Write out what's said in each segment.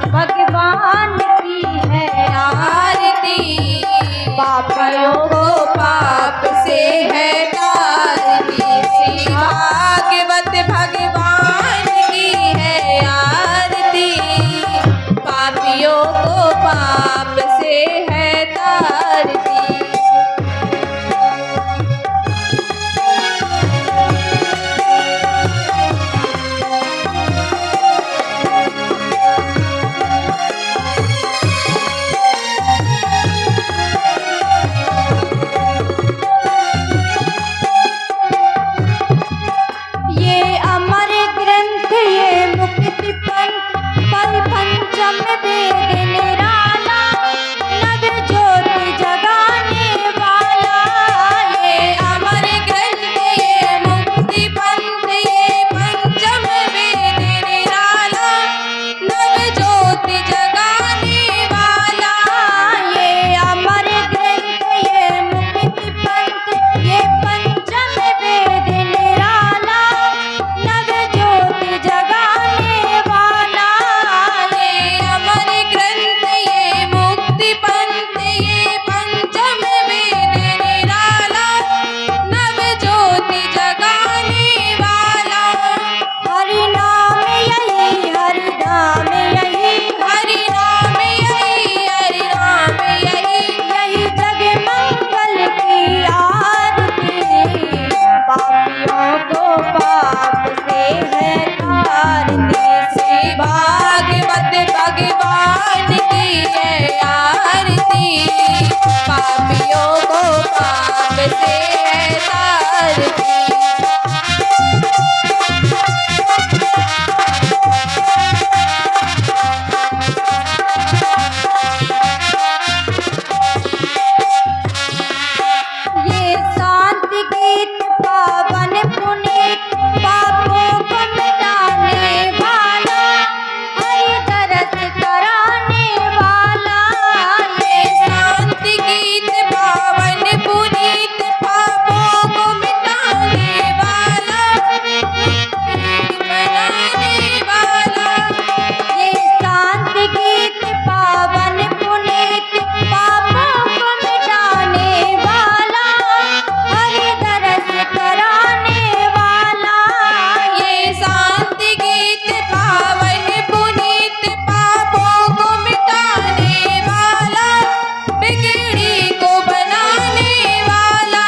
भगवान की है आरती। पापियों को पाप से है तारती। श्री भागवत भगवान की है आरती। पापियों को पाप से है तारती। पंचम वेद निराला, नव ज्योति जगाने वाला। ये अमर ग्रंथ ये मुक्ति पंथ, ये पंचम वेद निराला, नव ज्योति जगाने वाला। ये अमर ग्रंथ ये मुक्ति पंथ, ये पंचम वेद निराला, नव ज्योति जगाने वाला। अमर ग्रंथ ये मुक्ति पंथ, ये पंचम वेद निराला, नव ज्योति जगाने वाला। हरि नाम यही, हरि नाम यही, हरि नाम यही, हरि नाम यही, यही जग मंगल की आरती। पापियों को पाप से है तारती। श्री भागवत भगवान की है आरती। पापियों को पाप से है तारती। ये शांति गीत पावन पुनीत, पापों को मिटाने वाला, हरि दरस कराने वाला। ये शांति गीत पावन पुनीत, पापों को मिटाने वाला, बनाने वाला। ये शांति गीत पावन पुनीत, पापों को मिटाने वाला, हरि दरस कराने वाला। ये शांति गीत पावन पुनीत, पापों को मिटाने वाला, बिगड़ी को बनाने वाला।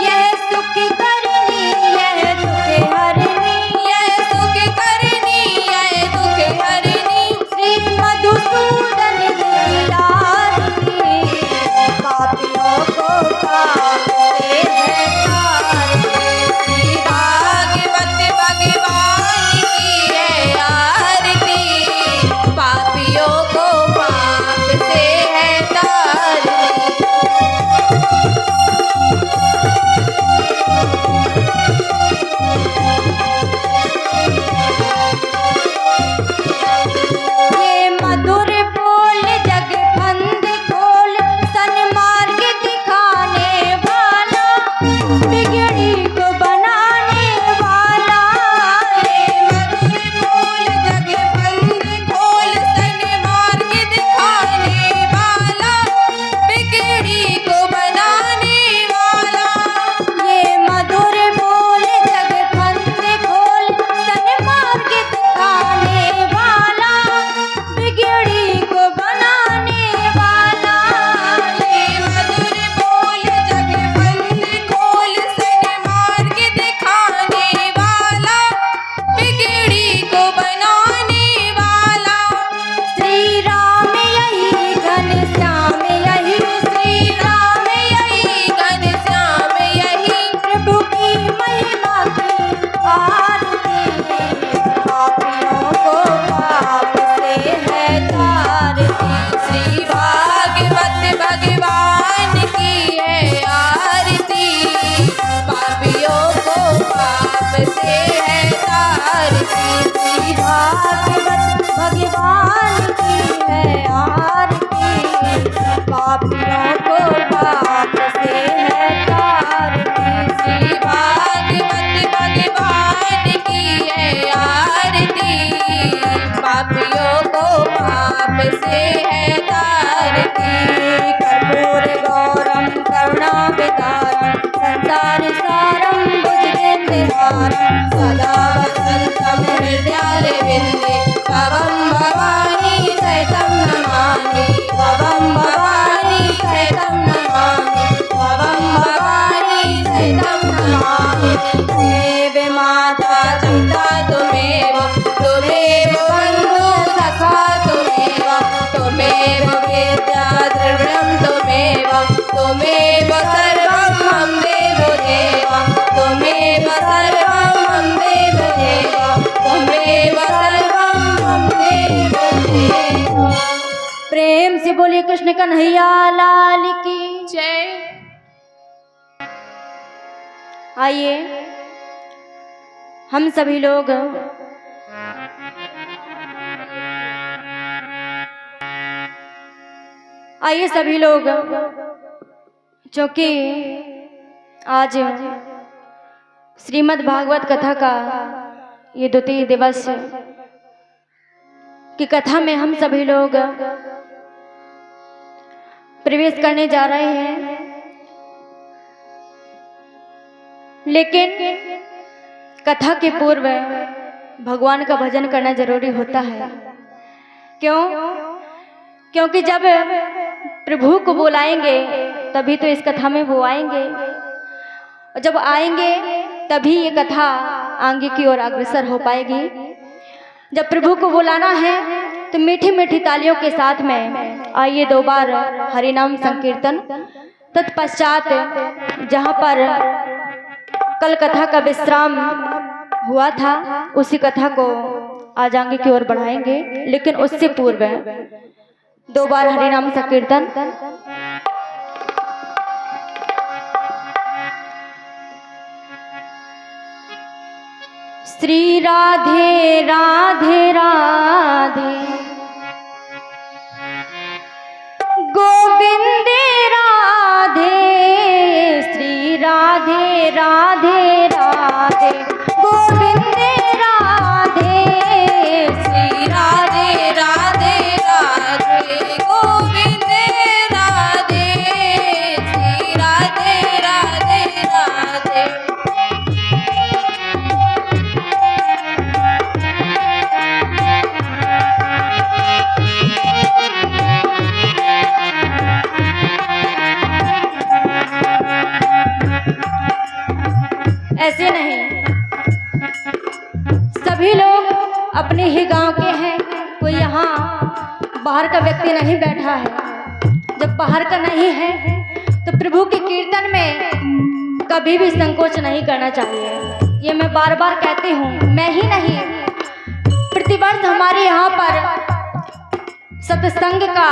यह सुख करनी, यह दुख हरनी, यह सुख करनी, यह दुख हरनी। श्री मधुसूदन की आरती। पापियों को पाप से है तारती। श्री भागवत भगवान की है आरती। पापियों को पाप से है तारती। ये मधुर बोल जग फंद खोल, सन्मार्ग दिखाने वाला, बिगड़ी को बनाने वाला। ये मधुर बोल जग फंद खोल, सन्मार्ग दिखाने वाला, बिगड़ी को बनाने वाला। ये मधुर बोल जग फंद खोल, सन्मार्ग दिखाने वाला, बिगड़ी को बनाने वाला। ये मधुर बोल जग फंद खोल, सन्मार्ग दिखाने वाला, बिगड़ी को बनाने वाला। श्री राम यही घनश्याम यही, श्री राम यही घनश्याम यही, प्रभु की महिमा की आरती। पापियों को पाप से है तारती। श्री भागवत भगवान की है आरती। पापियों को पाप से है तारती। श्री भागवत भगवान की है आरती। पापियों को पाप से है तारती। श्री भागवत भगवान की है आरती। पापियों को से है तारती। कर्पूर गौरम करुणावतारम संसार सारम भुजगेन्द्रहारम सदा वसन्तं हृदयारविन्दे भवं भवानी सहितं नमामि। भवं भवानी सहितं नमामि। भवं भवानी सहितं नमामि। त्वमेव माता पिता त्वमेव त्वमेव बन्धुः सखा त्वमेव त्वमेव वेद्या द्रविणं त्वमेव त्वमेव सर्वं मम देवदेव त्वमेव सर्वं मम देवदेव त्वमेव सर्वं मम देवदेव। प्रेम से बोलिए कृष्ण कन्हैया लाल की जय। आइए हम सभी लोग क्योंकि आज श्रीमद् भागवत कथा का ये द्वितीय दिवस की कथा में हम सभी लोग प्रवेश करने जा रहे हैं, लेकिन कथा के पूर्व भगवान का भजन करना जरूरी होता है। क्यों? क्योंकि जब प्रभु को बुलाएंगे तभी तो इस कथा में वो आएंगे, और जब आएंगे तभी ये कथा आगे की ओर अग्रसर हो पाएगी। जब प्रभु को बुलाना है तो मीठी मीठी तालियों के साथ में आइए 2 बार हरिनाम संकीर्तन। तत्पश्चात जहाँ पर कल कथा का विश्राम हुआ था उसी कथा को आज आगे की ओर बढ़ाएंगे, लेकिन उससे पूर्व 2 बार हरिनाम संकीर्तन। श्री राधे राधे राधे गोविंद राधे। श्री राधे राधे राधे गोविंद राधे। श्री राधे राधे राधे गोविंद राधे। श्री राधे राधे राधे। ऐसे नहीं, सभी लोग अपने ही गांव के हैं, कोई यहाँ बाहर का व्यक्ति नहीं बैठा है। जब बाहर का नहीं है तो प्रभु के कीर्तन में कभी भी संकोच नहीं करना चाहिए। ये मैं बार बार कहती हूँ, मैं ही नहीं, प्रतिवर्ष हमारे यहाँ पर सत्संग का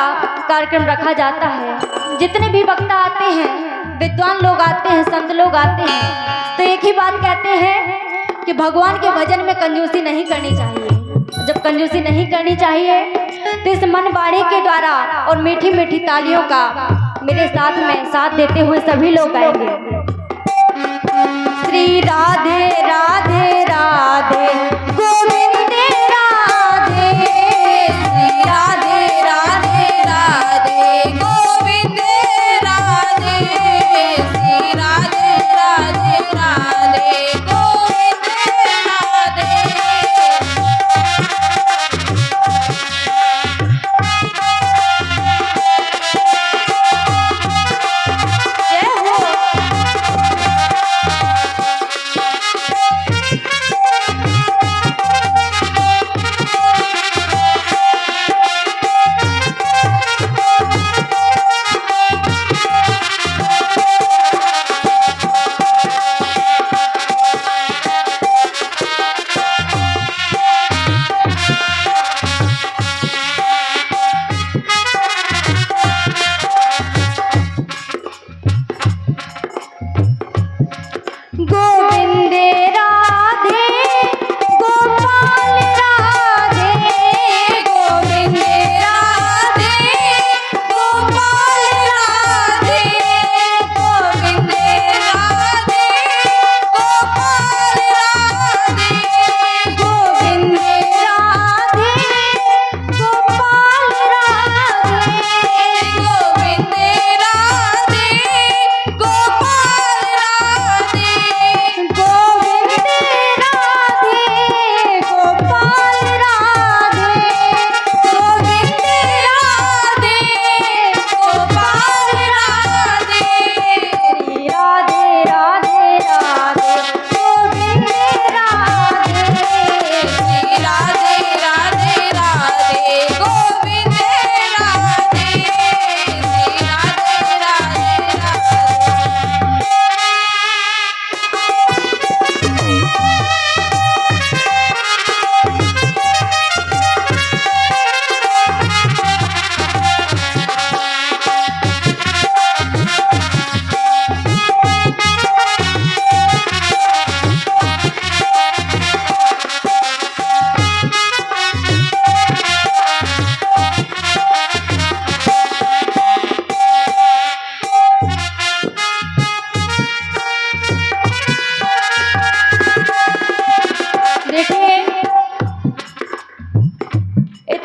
कार्यक्रम रखा जाता है। जितने भी वक्ता आते हैं, विद्वान लोग आते हैं, संत लोग आते हैं, तो एक ही बात कहते हैं कि भगवान के भजन में कंजूसी नहीं करनी चाहिए। जब कंजूसी नहीं करनी चाहिए तो इस मन वाणी के द्वारा और मीठी मीठी तालियों का मेरे साथ में साथ देते हुए सभी लोग गाएंगे। श्री राधे राधे राधे गोविंद राधे। श्री राधे राधे राधे गोविंद राधे। श्री राधे राधे राधे गोविंद राधे। जय हो।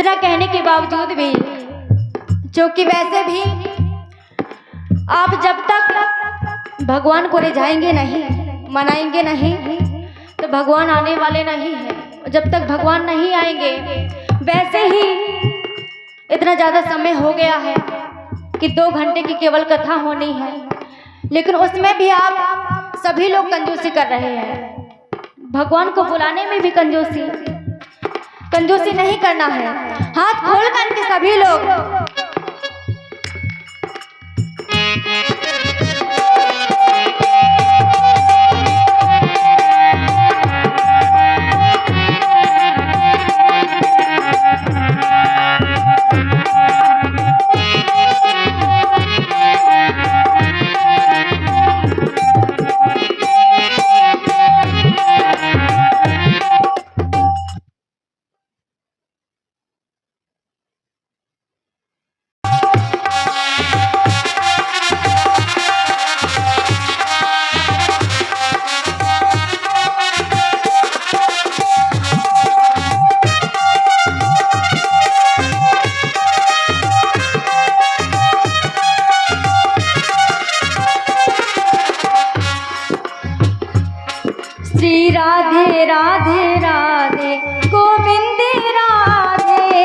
इतना कहने के बावजूद भी, क्योंकि वैसे भी आप जब तक भगवान को रिझाएंगे नहीं, मनाएंगे नहीं, तो भगवान आने वाले नहीं हैं। जब तक भगवान नहीं आएंगे, वैसे ही इतना ज़्यादा समय हो गया है कि 2 घंटे की केवल कथा होनी है, लेकिन उसमें भी आप सभी लोग कंजूसी कर रहे हैं। भगवान को बुलाने में भी कंजूसी नहीं करना है। हाथ खोल करके सभी लोग श्री राधे राधे राधे गोविंद राधे,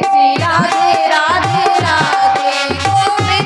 श्री राधे राधे राधे गोविंद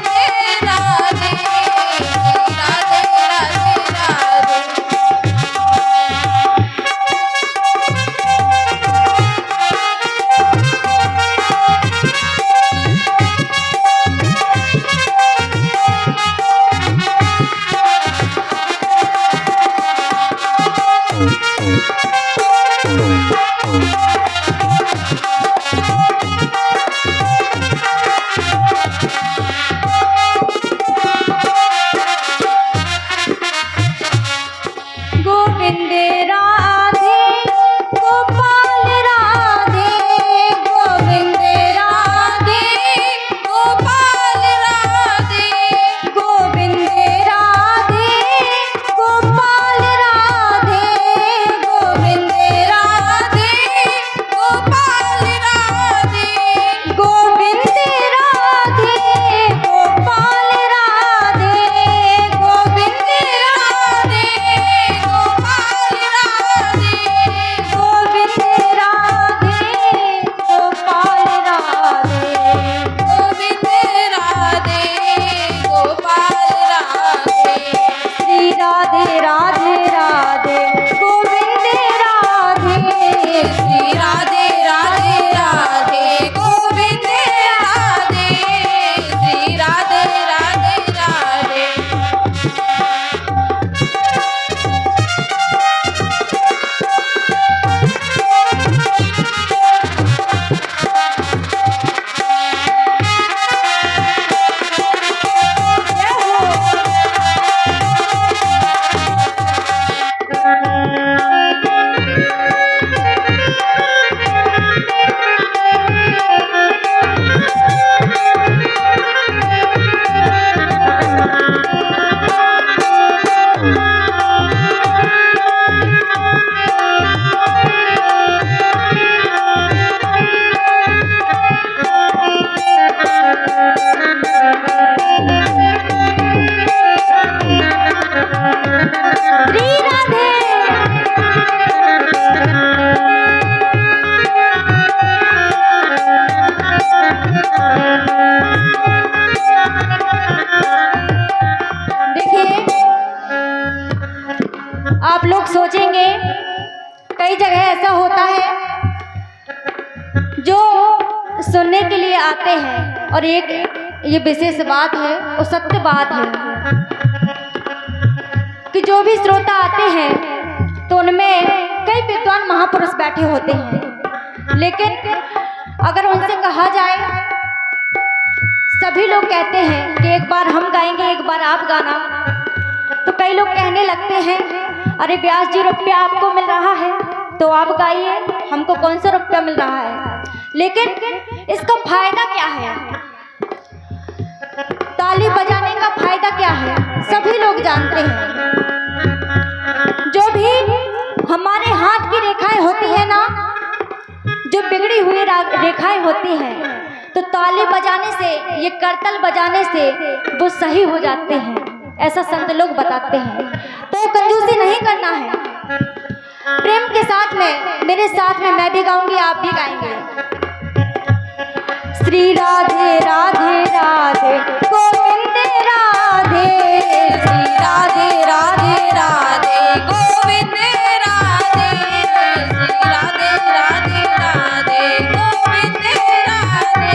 राधे, श्री राधे राधे राधे। आप लोग सोचेंगे कई जगह ऐसा होता है जो सुनने के लिए आते हैं, और एक ये विशेष बात है और सत्य बात है कि जो भी श्रोता आते हैं तो उनमें कई विद्वान महापुरुष बैठे होते हैं, लेकिन अगर उनसे कहा जाए, सभी लोग कहते हैं कि एक बार हम गाएंगे, एक बार आप गाना, तो कई लोग कहने लगते हैं अरे व्यास जी रुपया आपको मिल रहा है तो आप गाइए, हमको कौन सा रुपया मिल रहा है। लेकिन इसका फायदा क्या है, ताली बजाने का फायदा क्या है, सभी लोग जानते हैं। जो भी हमारे हाथ की रेखाएं होती है ना, जो बिगड़ी हुई रेखाएं होती हैं तो ताली बजाने से, ये करतल बजाने से वो सही हो जाते हैं, ऐसा संत लोग बताते हैं। तो कंजूसी नहीं करना है। प्रेम के साथ में, मेरे साथ में मैं भी गाऊंगी, आप भी गाएंगे। श्री राधे राधे राधे गोविंद राधे, श्री राधे राधे राधे गोविंद राधे, श्री राधे राधे राधे गोविंद राधे।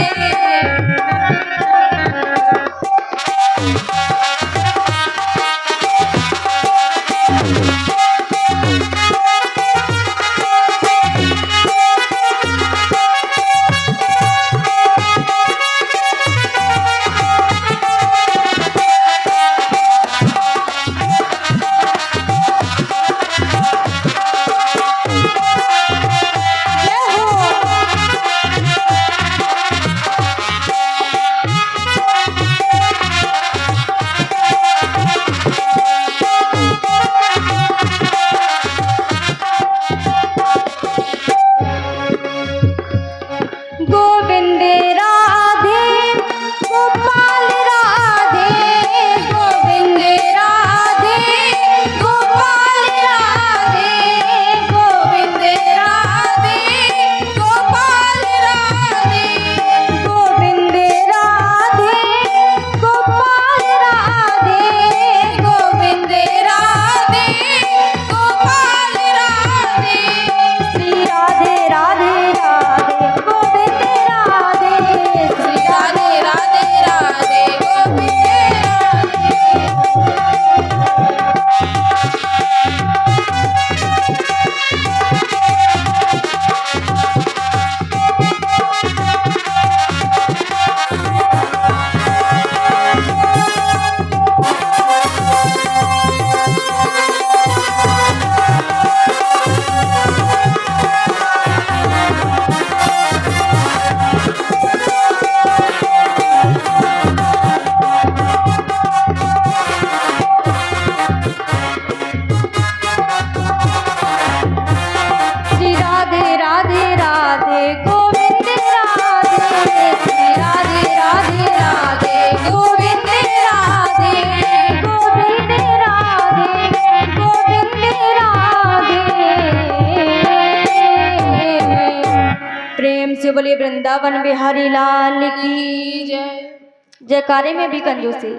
बोलिए वृंदावन बिहारी लाल की जय। जयकारे में भी कंजूसी।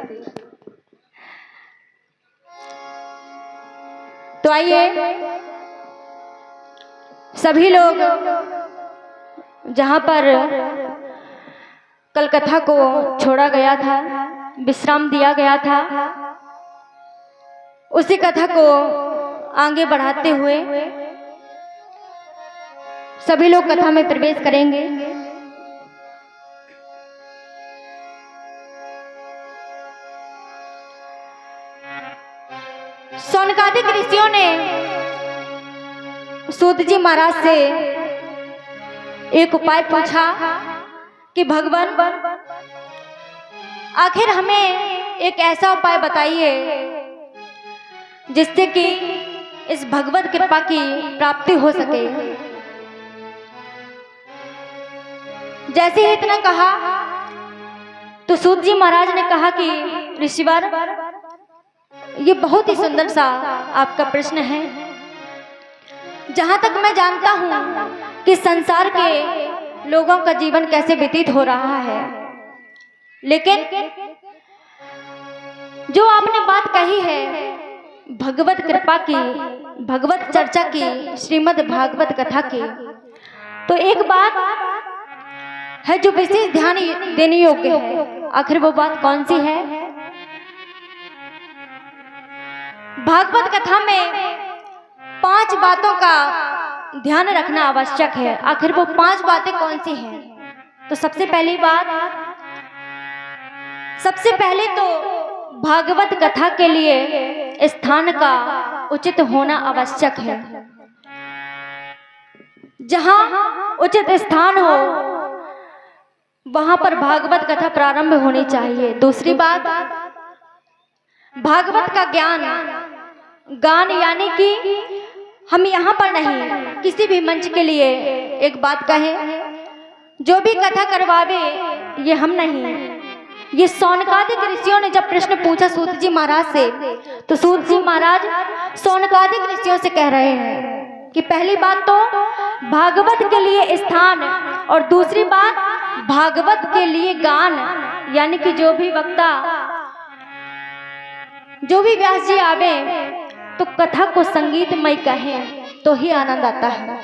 तो आइए सभी लोग जहां पर कल कथा को छोड़ा गया था, विश्राम दिया गया था, उसी कथा को आगे बढ़ाते हुए सभी लोग कथा में प्रवेश करेंगे। सौनकादिक ऋषियों ने सूत जी महाराज से एक उपाय पूछा कि भगवान आखिर हमें एक ऐसा उपाय बताइए जिससे कि इस भगवत कृपा की प्राप्ति हो सके। जैसे ही इतना कहा तो सूत जी महाराज ने कहा कि ऋषिवर, ये बहुत ही सुंदर सा आपका प्रश्न है। जहां तक मैं जानता हूं कि संसार के लोगों का जीवन कैसे व्यतीत हो रहा है, लेकिन जो आपने बात कही है भगवत कृपा की, भगवत चर्चा की, श्रीमद् भागवत कथा की, तो एक बात है जो विशेष ध्यान देने योग्य है। आखिर वो बात कौन सी है? भागवत कथा में 5 बातों का ध्यान रखना आवश्यक है। आखिर वो 5 बातें कौन सी हैं? तो सबसे पहली बात, सबसे पहले तो भागवत कथा के लिए स्थान का उचित होना आवश्यक है। जहां उचित स्थान हो वहां पर भागवत कथा प्रारंभ होनी चाहिए। दूसरी बात, भागवत का ज्ञान गान, यानी कि हम यहाँ पर नहीं किसी भी मंच के लिए एक बात कहें जो भी कथा करवावे ये हम नहीं, ये सौनकादिक ऋषियों ने जब प्रश्न पूछा सूत जी महाराज से, तो सूत जी महाराज सौनकादिक ऋषियों से कह रहे हैं कि पहली बात तो भागवत के लिए स्थान, और दूसरी बात भागवत के लिए गान, यानी कि जो भी वक्ता, जो भी व्यास जी आवे तो कथा को संगीतमय कहें तो ही आनंद आता है।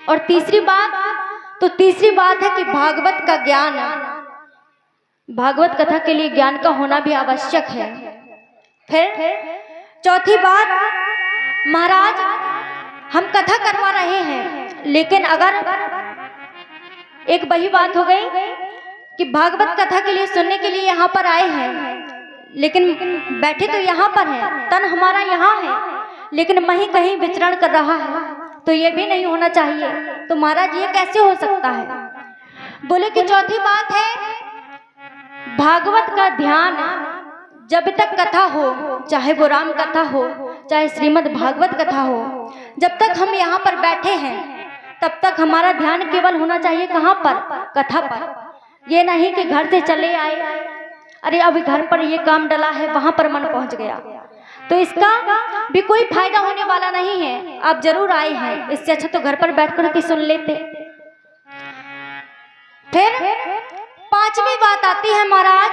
और तीसरी बात है कि भागवत का ज्ञान, भागवत कथा के लिए ज्ञान का होना भी आवश्यक है। फिर चौथी बात, महाराज हम कथा करवा रहे हैं, लेकिन अगर एक वही बात हो गई कि भागवत कथा के लिए सुनने के लिए यहाँ पर आए हैं, लेकिन बैठे तो यहाँ पर हैं, तन हमारा यहाँ है, लेकिन वहीं कहीं विचरण कर रहा है, तो ये भी नहीं होना चाहिए। तो महाराज ये कैसे हो सकता है? बोले कि चौथी बात है भागवत का ध्यान, जब तक कथा हो, चाहे वो राम कथा हो, चाहे श्रीमद् भागवत कथा हो, जब तक हम यहाँ पर बैठे हैं तब तक हमारा ध्यान केवल होना चाहिए कहाँ पर? कथा पर। ये नहीं कि घर से चले आए, अरे अभी घर पर ये काम डला है, वहां पर मन पहुंच गया, तो इसका भी कोई फायदा होने वाला नहीं है। आप जरूर आए हैं, इससे अच्छा तो घर पर बैठकर के सुन लेते। फिर पांचवी बात आती है महाराज,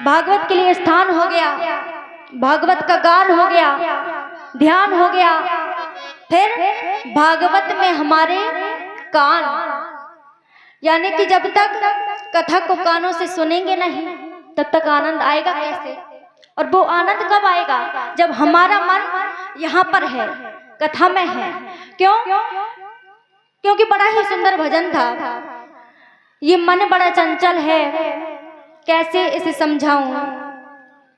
भागवत के लिए स्थान हो गया, भागवत का गान हो गया, ध्यान हो गया, फिर भागवत में हमारे कान, यानी कि जब तक कथा को कानों से सुनेंगे नहीं तब तक आनंद आएगा कैसे? और वो आनंद कब आएगा? जब हमारा मन यहाँ पर है, कथा में है। क्यों? क्योंकि बड़ा ही सुंदर भजन था, ये मन बड़ा चंचल है, कैसे इसे समझाऊं।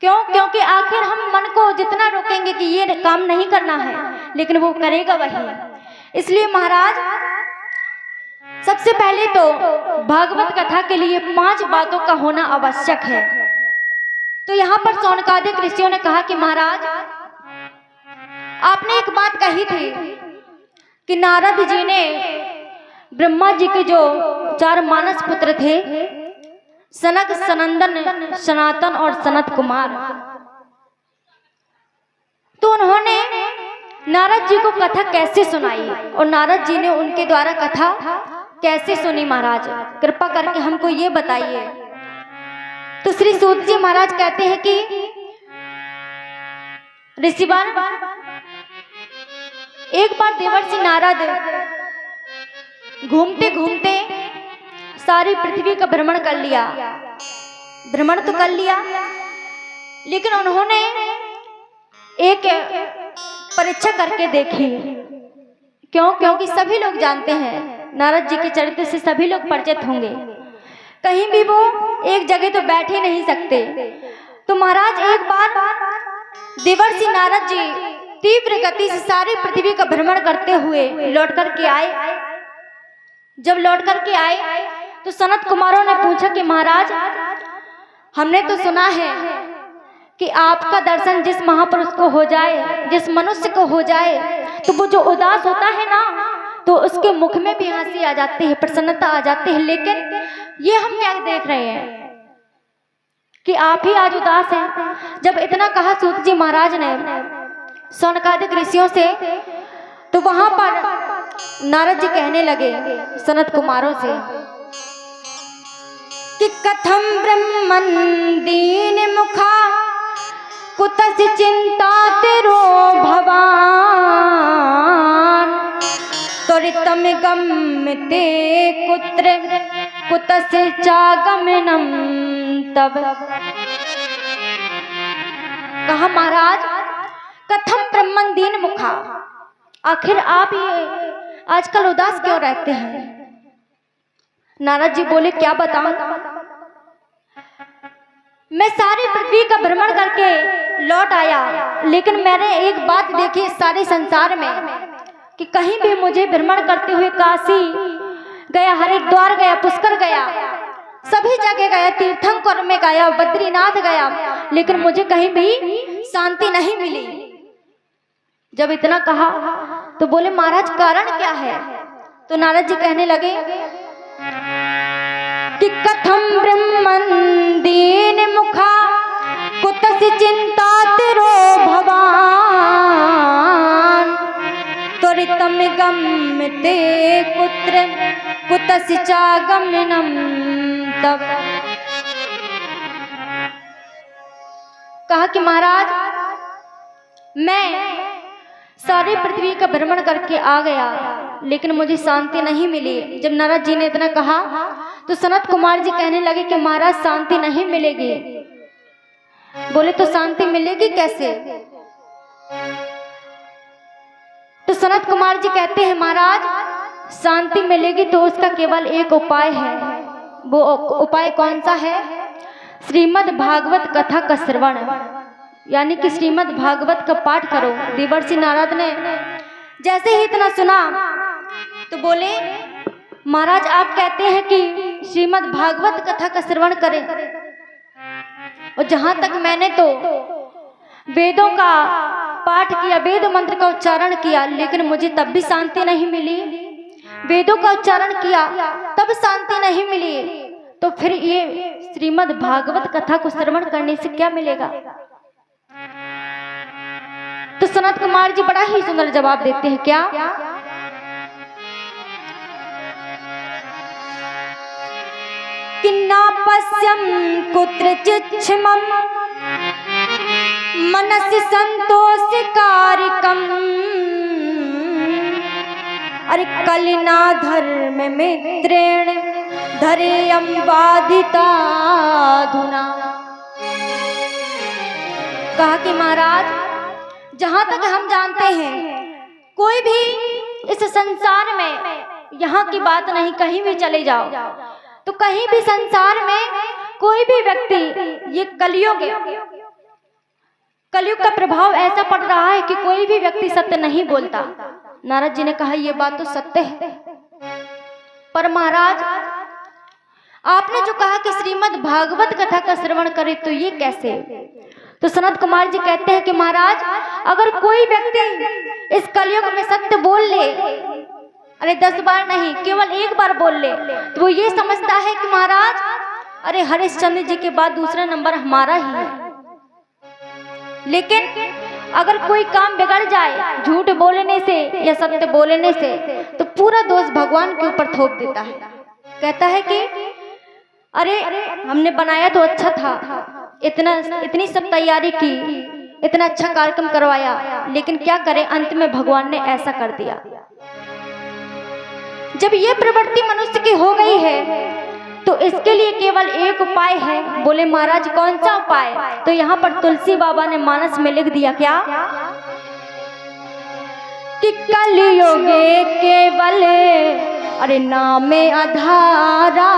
क्यों? क्योंकि आखिर हम मन को जितना रोकेंगे कि ये काम नहीं करना है, लेकिन वो करेगा वही। इसलिए महाराज सबसे पहले तो भागवत कथा के लिए 5 बातों का होना आवश्यक है। तो यहाँ पर सौनकादिक ऋषियों ने कहा कि महाराज आपने एक बात कही थी कि नारद जी ने ब्रह्मा जी के जो 4 मानस पुत्र थे, सनक, सनंदन, सनातन और सनत कुमार, तो उन्होंने नारद जी को कथा कैसे सुनाई और नारद जी ने उनके द्वारा कथा कैसे सुनी? महाराज कृपा करके हमको ये बताइए। तो श्री सूत जी महाराज कहते हैं कि ऋषिवर, एक बार देवर्षि नारद घूमते घूमते सारी पृथ्वी का भ्रमण कर लिया, भ्रमण तो कर लिया, लेकिन उन्होंने एक परीक्षा करके देखी। क्यों? क्योंकि सभी लोग जानते हैं, नारद जी के चरित्र से सभी लोग परिचित होंगे, कहीं भी वो एक जगह तो बैठ ही नहीं सकते। तो महाराज एक बार देवर्षि नारद जी तीव्र गति से सारी पृथ्वी का भ्रमण करते हुए लौट करके आए। जब लौट करके आए तो सनत कुमारों ने पूछा कि महाराज हमने तो सुना है कि आपका दर्शन जिस महापुरुष को हो जाए, जिस मनुष्य को हो जाए, तो वो जो उदास होता है ना, तो उसके मुख में भी हंसी आ जाती है, प्रसन्नता आ जाती है। लेकिन ये हम क्या देख रहे हैं कि आप ही आज उदास हैं। जब इतना कहा सूत जी महाराज ने सौनकादिक ऋषियों से, तो वहां पर नारद जी कहने लगे सनत कुमारों से कि कथम ब्रह्मन दीन मुखा कुतस चिंता तेरो भवान, त्वरितम गम्यते कुत्र कुतस चागमनम तब। कहा महाराज कथम ब्रह्मन दीन मुखा, आखिर आप ये आजकल उदास क्यों रहते हैं? नारद जी बोले क्या बताऊं, मैं सारी पृथ्वी का भ्रमण करके लौट आया, लेकिन मैंने एक बात देखी इस सारे संसार में कि कहीं भी मुझे भ्रमण करते हुए काशी गया, हरिद्वार गया, पुष्कर गया, सभी जगह गया, तीर्थंकर में गया, बद्रीनाथ गया, लेकिन मुझे कहीं भी शांति नहीं मिली। जब इतना कहा तो बोले महाराज कारण क्या है? तो नारद जी कहने लगे कि कथम ब्रह्मन दीन मुखा कुतसि चिंता तिरो भवान त्वरितम गम्यते कुत्र कुतसि चागमनम तब। कहा कि महाराज मैं सारी पृथ्वी का भ्रमण करके आ गया लेकिन मुझे शांति नहीं मिली। जब नारद जी ने इतना कहा तो सनत कुमार जी कहने लगे कि महाराज शांति नहीं मिलेगी। बोले तो शांति मिलेगी कैसे? तो सनत कुमार जी कहते हैं महाराज शांति मिलेगी तो उसका केवल एक उपाय है। वो उपाय कौन सा है? श्रीमद् भागवत कथा का श्रवण, यानी कि श्रीमद् भागवत का पाठ करो। देवर्षि नारद ने जैसे ही इतना सुना तो बोले महाराज आप कहते हैं कि श्रीमद् भागवत कथा का श्रवण करें, और जहां तक मैंने तो वेदों का पाठ किया, वेद मंत्र का उच्चारण किया, लेकिन मुझे तब भी शांति नहीं मिली। वेदों का उच्चारण किया तब शांति नहीं मिली, तो फिर ये श्रीमद् भागवत कथा को श्रवण करने से क्या मिलेगा? तो सनत कुमार जी बड़ा ही सुंदर जवाब देते हैं। क्या? कि नापस्यम कुत्रचिच्छमं मनसि संतोषिकारिकम् अरे कलिना धर्म मित्रेण धरेयं बाधिताधुना। कहा कि महाराज जहां तक हम जानते हैं कोई भी इस संसार में, यहाँ की बात नहीं, कहीं भी चले जाओ तो कहीं भी संसार में कोई भी व्यक्ति, ये कलयुग का प्रभाव ऐसा पड़ रहा है कि कोई भी व्यक्ति सत्य नहीं बोलता। नारद जी ने कहा ये बात तो सत्य है, पर महाराज आपने जो कहा कि श्रीमद् भागवत कथा का श्रवण करे तो ये कैसे? तो सनत कुमार जी कहते हैं कि महाराज अगर कोई व्यक्ति इस कलयुग में सत्य बोल ले, अरे 10 बार नहीं केवल 1 बार बोल ले, तो वो ये समझता है कि महाराज अरे हरिश्चंद्र जी के बाद दूसरा नंबर हमारा ही है। लेकिन अगर कोई काम बिगड़ जाए झूठ बोलने से या सत्य बोलने से, तो पूरा दोष भगवान के ऊपर थोप देता है। कहता है कि अरे हमने बनाया तो अच्छा था, इतनी सब तैयारी की, इतना अच्छा कार्यक्रम करवाया, लेकिन क्या करें अंत में भगवान ने ऐसा कर दिया। जब ये प्रवृत्ति मनुष्य की हो गई है तो इसके लिए केवल एक उपाय है। बोले महाराज कौन सा उपाय? तो यहाँ पर तुलसी बाबा ने मानस में लिख दिया क्या कि कलियुगे केवल अरे नामे आधारा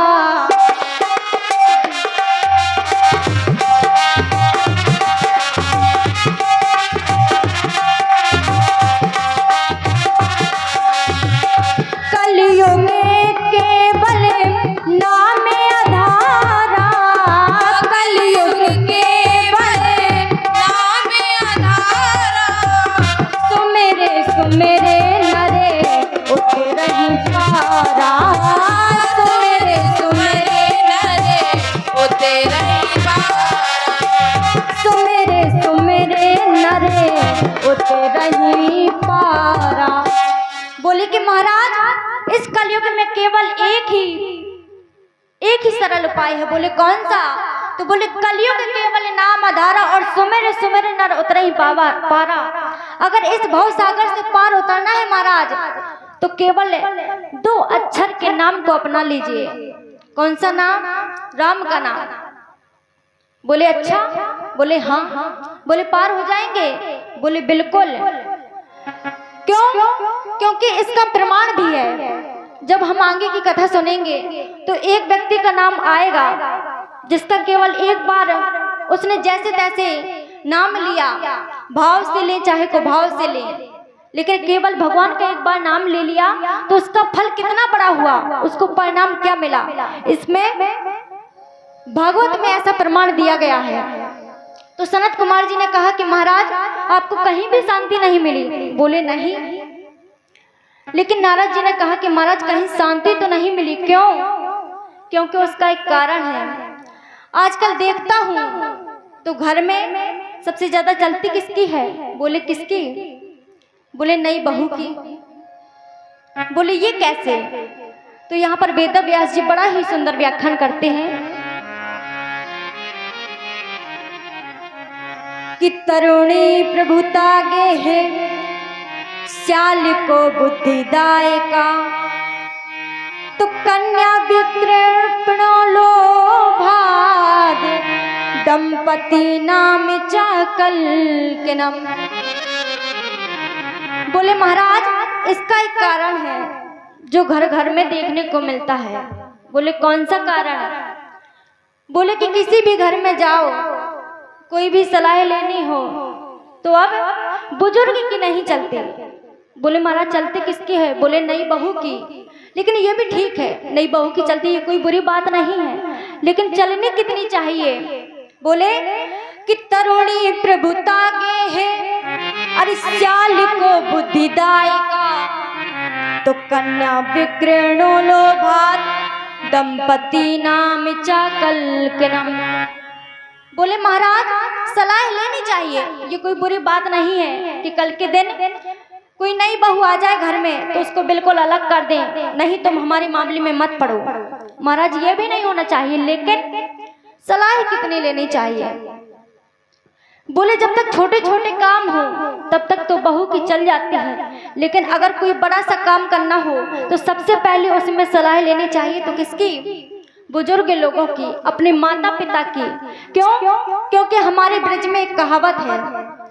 बोले कि महाराज इस कलयुग में केवल एक ही सरल उपाय है। बोले कौन सा? तो बोले कलयुग केवल नाम आधारा और सुमेरे सुमेरे नर उतरे ही पारा। अगर इस भव सागर से पार उतरना है महाराज तो केवल 2 अक्षर के नाम को अपना लीजिए। कौन सा नाम? राम का नाम। बोले अच्छा? बोले हाँ। बोले पार हो जाएंगे? बोले बिल्कुल। क्यों? क्योंकि इसका प्रमाण भी है। जब हम आगे की कथा सुनेंगे तो एक व्यक्ति का नाम आएगा जिसका केवल 1 बार उसने जैसे तैसे नाम लिया, भाव से ले चाहे को भाव से ले, लेकिन केवल भगवान का 1 बार नाम ले लिया तो उसका फल कितना बड़ा हुआ, उसको परिणाम क्या मिला। इसमें भागवत में ऐसा प्रमाण दिया गया है। तो सनत कुमार जी ने कहा कि महाराज आपको कहीं भी शांति नहीं मिली? बोले नहीं। लेकिन नारद जी ने कहा कि महाराज कहीं शांति तो नहीं मिली। क्यों? क्योंकि उसका एक कारण है। आजकल देखता हूँ तो घर में सबसे ज्यादा चलती किसकी है? बोले किसकी? बोले नई बहू की। बोले ये कैसे? तो यहाँ पर वेद व्यास जी बड़ा ही सुंदर व्याख्यान करते हैं कि तरुणी प्रभुता गे है श्याल को बुद्धिदायका, तो कन्या विकृपणो लोभाद दंपति नाम चाकल के नाम। बोले महाराज इसका एक कारण है जो घर घर में देखने को मिलता है। बोले कौन सा कारण? बोले कि किसी भी घर में जाओ, कोई भी सलाह लेनी हो तो अब बुजुर्ग की नहीं चलती। बोले महाराज चलते किसकी है? बोले नई बहू की। लेकिन ये भी ठीक है, नई बहू की चलती ये कोई बुरी बात नहीं है, लेकिन चलनी कितनी चाहिए? बोले कि तरुणी प्रभुता गे है अरे श्याल को बुद्धिदायका, तो कन्या विकृणो लोभात दंपति नाम चाकल के नाम। बोले महाराज सलाह लेनी चाहिए, ये कोई बुरी बात नहीं है कि कल के दिन कोई नई बहू आ जाए घर में तो उसको बिल्कुल अलग कर दें, नहीं तुम हमारे मामले में मत पड़ो। महाराज ये भी नहीं होना चाहिए, लेकिन सलाह कितनी लेनी चाहिए? बोले जब तक छोटे छोटे काम हो तब तक तो बहू की चल जाती है, लेकिन अगर कोई बड़ा सा काम करना हो तो सबसे पहले उसमें सलाह लेनी चाहिए। तो किसकी? बुजुर्ग लोगों की, अपने माता पिता की। क्यों? क्योंकि हमारे ब्रज में एक कहावत है,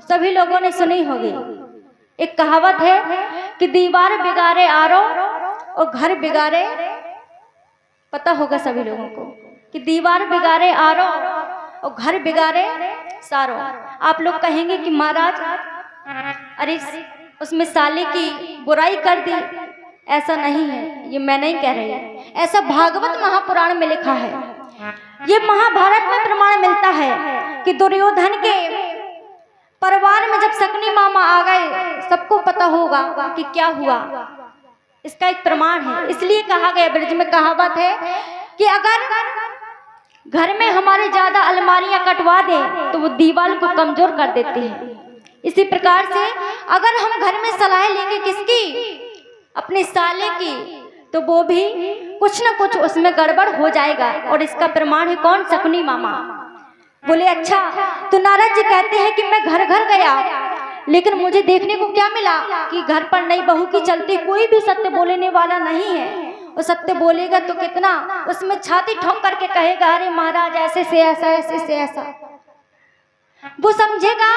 सभी लोगों ने सुनी होगी। एक कहावत है कि दीवार बिगाड़े आरो और घर बिगाड़े, पता होगा सभी लोगों को कि दीवार बिगाड़े आरो और घर बिगाड़े सारो। आप लोग कहेंगे कि महाराज अरे उसमें साली की बुराई कर दी, ऐसा नहीं है, ये मैं नहीं कह रही, ऐसा भागवत महापुराण में लिखा है। ये महाभारत में प्रमाण मिलता है कि दुर्योधन के परिवार में जब शकुनी मामा आ गए, सबको पता होगा कि क्या हुआ। इसका एक प्रमाण है, इसलिए कहा गया, ब्रज में कहावत है कि अगर घर में हमारे ज्यादा अलमारियां कटवा दें तो वो दीवार को कमजोर कर देती है। इसी प्रकार से अगर हम घर में सलाह लेंगे किसकी? अपने साले की, तो वो भी कुछ न कुछ उसमें गड़बड़ हो जाएगा। और इसका प्रमाण है कौन? शकुनी मामा। बोले अच्छा, तो नारद जी कहते हैं कि मैं घर घर गया, लेकिन मुझे देखने को क्या मिला कि घर पर नई बहू की चलती कोई भी सत्य बोलने वाला नहीं है। वो सत्य बोलेगा तो कितना उसमें छाती ठोक करके कहेगा अरे महाराज ऐसे से ऐसा, ऐसे से ऐसा। वो समझेगा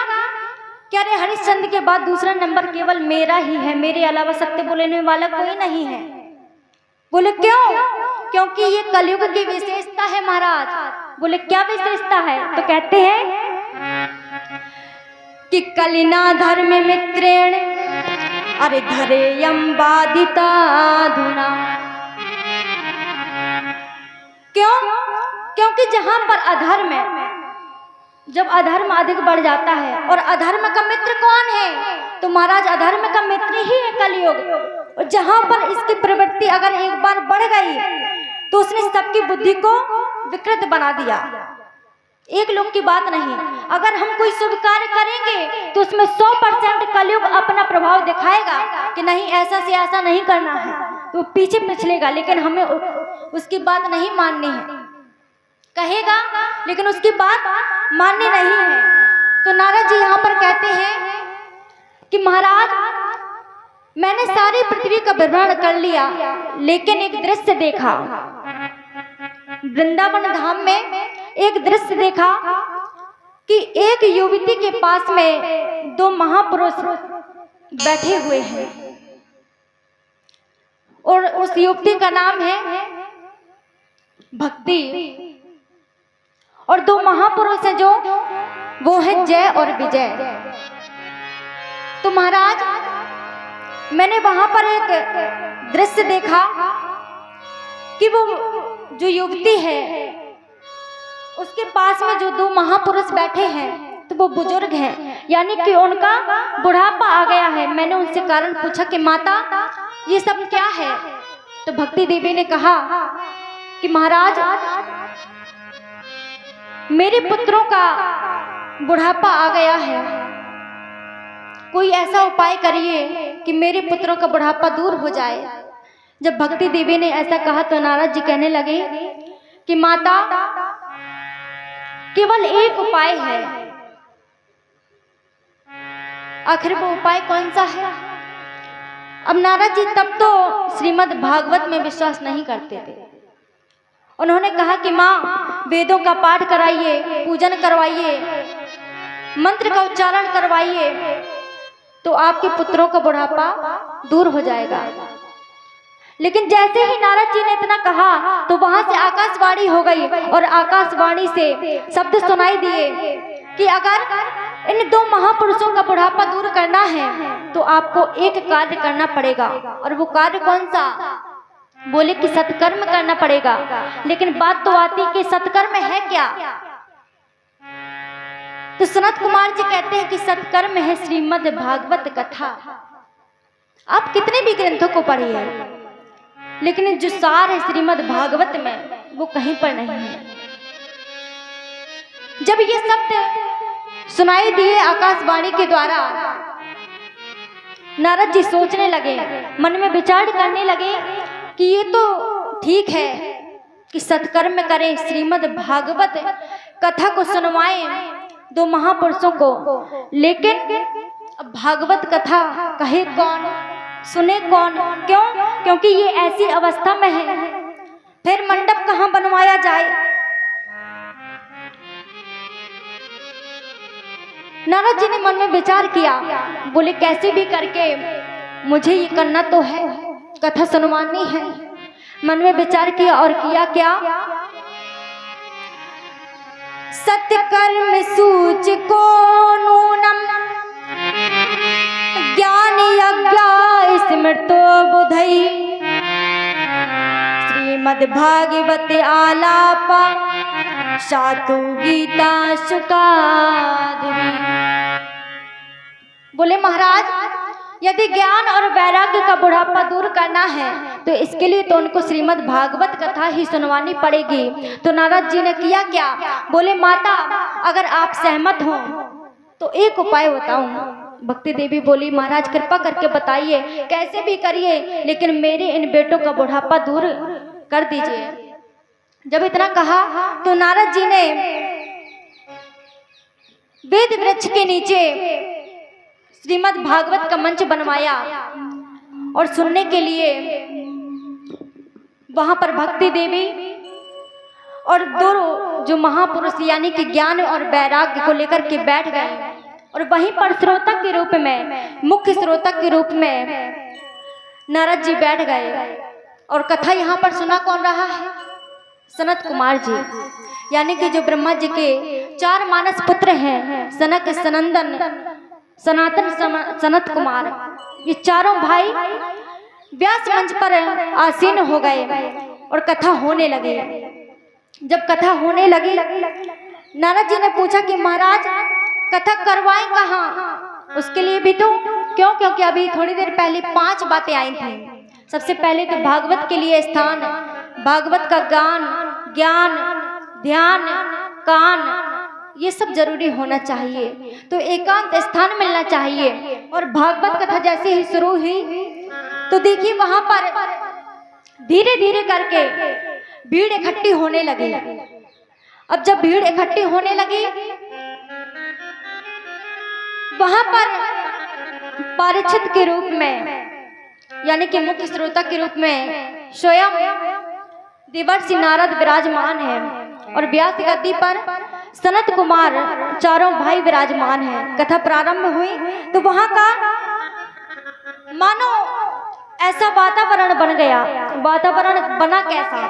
कि अरे हरिश्चंद्र के बाद दूसरा नंबर केवल मेरा ही है, मेरे अलावा सत्य बोलने वाला कोई नहीं है। बोले क्यों? क्योंकि ये कलयुग की विशेषता है महाराज। बोले क्या विशेषता है? तो कहते हैं कि कलिना धर्म मित्रेण अरे धरेयम बाधिता धुना। क्यों? क्योंकि जहां पर अधर्म है, जब अधर्म अधिक बढ़ जाता है, और अधर्म का मित्र कौन है? तो महाराज अधर्म का मित्र ही है कलयुग। और जहां पर इसकी प्रवृत्ति अगर एक बार बढ़ गई तो उसने सबकी बुद्धि को विकृत बना दिया। एक लोग की बात नहीं, अगर हम कोई शुभ कार्य करेंगे तो उसमें 100% कलयुग अपना प्रभाव दिखाएगा कि नहीं ऐसा से ऐसा नहीं करना है, तो पीछे पिछलेगा, लेकिन हमें उसकी बात नहीं माननी है। कहेगा लेकिन उसकी बात माननी नहीं है। तो नारद जी यहाँ पर कहते हैं कि महाराज मैंने सारी पृथ्वी का भ्रमण कर लिया, लेकिन एक दृश्य देखा, वृंदावन धाम में एक दृश्य देखा कि एक युवती के पास में 2 महापुरुष बैठे हुए हैं, और उस युवती का नाम है भक्ति, और 2 महापुरुष हैं जो वो है जय और विजय। तो महाराज मैंने वहां पर एक दृश्य देखा कि वो जो युवती है उसके पास में जो 2 महापुरुष बैठे हैं तो वो बुजुर्ग हैं, यानी कि उनका बुढ़ापा आ गया है। मैंने उनसे कारण पूछा कि माता ये सब क्या है? तो भक्ति देवी ने कहा कि महाराज, मेरे पुत्रों का बुढ़ापा आ गया है, कोई ऐसा उपाय करिए कि मेरे पुत्रों का बुढ़ापा दूर हो जाए। जब भक्ति देवी ने ऐसा कहा तो नारद जी कहने लगे कि माता, केवल एक उपाय है। आखिर वो उपाय कौन सा है? अब नारद जी तब तो श्रीमद् भागवत में विश्वास नहीं करते थे। उन्होंने कहा कि माँ, वेदों का पाठ कराइए, पूजन करवाइए, मंत्र का उच्चारण करवाइए, तो आपके पुत्रों का बुढ़ापा दूर हो जाएगा। लेकिन जैसे ही नारद जी ने इतना कहा तो वहां से आकाशवाणी हो गई और आकाशवाणी से शब्द सुनाई दिए कि अगर इन दो महापुरुषों का बुढ़ापा दूर करना है तो आपको एक कार्य करना पड़ेगा। और वो कार्य कौन सा? बोले कि सत्कर्म करना पड़ेगा। लेकिन बात तो आती कि सत्कर्म है क्या? तो सनत कुमार जी कहते हैं कि सत्कर्म है श्रीमद् भागवत कथा। आप कितने भी ग्रंथों को पढ़िए, लेकिन जो सार है श्रीमद् भागवत में वो कहीं पर नहीं है। जब ये शब्द सुनाई दिए आकाशवाणी के द्वारा, नारद जी सोचने लगे, मन में विचार करने लगे कि ये तो ठीक है कि सत्कर्म करें, श्रीमद् भागवत कथा को सुनवाएं दो महापुरुषों को, लेकिन अब भागवत कथा कहे कौन, सुने कौन? क्यों? क्योंकि ये ऐसी अवस्था में है, फिर मंडप कहाँ बनवाया जाए। नारद जी ने मन में विचार किया, बोले कैसे भी करके मुझे ये करना तो है, कथा सुनवानी है। मन में विचार किया और किया क्या? सत्कर्म सूच को नूनम ज्ञान यज्ञ स्मृतो बुधई श्रीमद् भागवत आलापा सातु गीता शुकादि। बोले महाराज, यदि ज्ञान और वैराग्य का बुढ़ापा दूर करना है तो इसके लिए तो उनको श्रीमद् भागवत कथा ही सुनवानी पड़ेगी। तो नारद जी ने किया क्या? बोले माता, अगर आप सहमत हो तो एक उपाय बताऊं। भक्ति देवी बोली, महाराज कृपा करके बताइए, कैसे भी करिए, लेकिन मेरे इन बेटों का बुढ़ापा दूर कर दीजिए। जब इतना कहा तो नारद जी ने वेद वृक्ष के नीचे श्रीमद् भागवत का मंच बनवाया और सुनने के लिए वहां पर भक्ति देवी और दो जो महापुरुष यानी कि ज्ञान और वैराग्य को लेकर के बैठ गए। और वहीं पर श्रोता के रूप में, मुख्य श्रोता के रूप में नारद जी बैठ गए। और कथा यहाँ पर सुना कौन रहा है? सनत कुमार जी, यानी कि जो ब्रह्मा जी के 4 मानस पुत्र हैं, सनक, सनंदन, सनातन, सनत कुमार, ये चारों भाई व्यास मंच पर आसीन हो गए और कथा होने लगी। जब कथा होने लगी, नारद जी ने पूछा कि महाराज कथा करवाएं कहाँ? उसके लिए भी तो क्यों? क्योंकि अभी थोड़ी देर पहले 5 बातें आई थी। सबसे पहले तो भागवत के लिए स्थान, भागवत का गान, ज्ञान, ध्यान, कान, ये सब जरूरी होना चाहिए। तो एकांत स्थान मिलना चाहिए। और भागवत कथा जैसे ही शुरू हुई तो देखिए वहां पर धीरे धीरे करके भीड़ इकट्ठी होने लगी। अब जब भीड़ इकट्ठी होने लगी, वहां पर परीक्षित के रूप में यानी कि मुख्य श्रोता के रूप में स्वयं देवर्षि नारद विराजमान है और व्यास गद्दी पर सनत कुमार, चारों भाई विराजमान हैं। कथा प्रारंभ हुई तो वहां का मानो ऐसा वातावरण बन गया। वातावरण बना कैसा?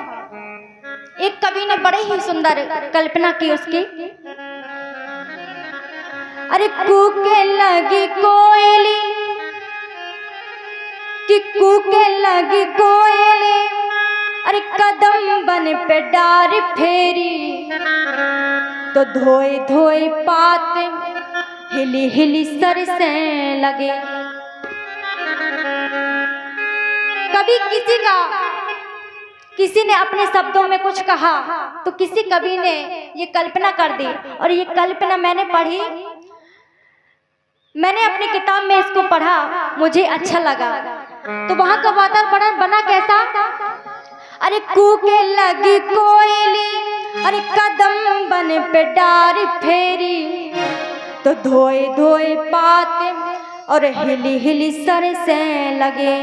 एक कवि ने बड़े ही सुंदर कल्पना की उसकी। अरे कूके लगी कोयली कि कूके लगी कोयली, अरे कदम बन पे डार फेरी तो धोए धोए पात हिली हिली सरसें लगे। कभी किसी ने अपने शब्दों में कुछ कहा तो किसी कवि ने ये कल्पना कर दी, और ये कल्पना मैंने पढ़ी, मैंने अपनी किताब में इसको पढ़ा, मुझे अच्छा लगा। तो वहां का वातावरण बना कैसा? अरे कूके लगी कोयली, अरे कदम बन पे डार फेरी, तो धोए धोए पाते और हिली हिली सर से लगे,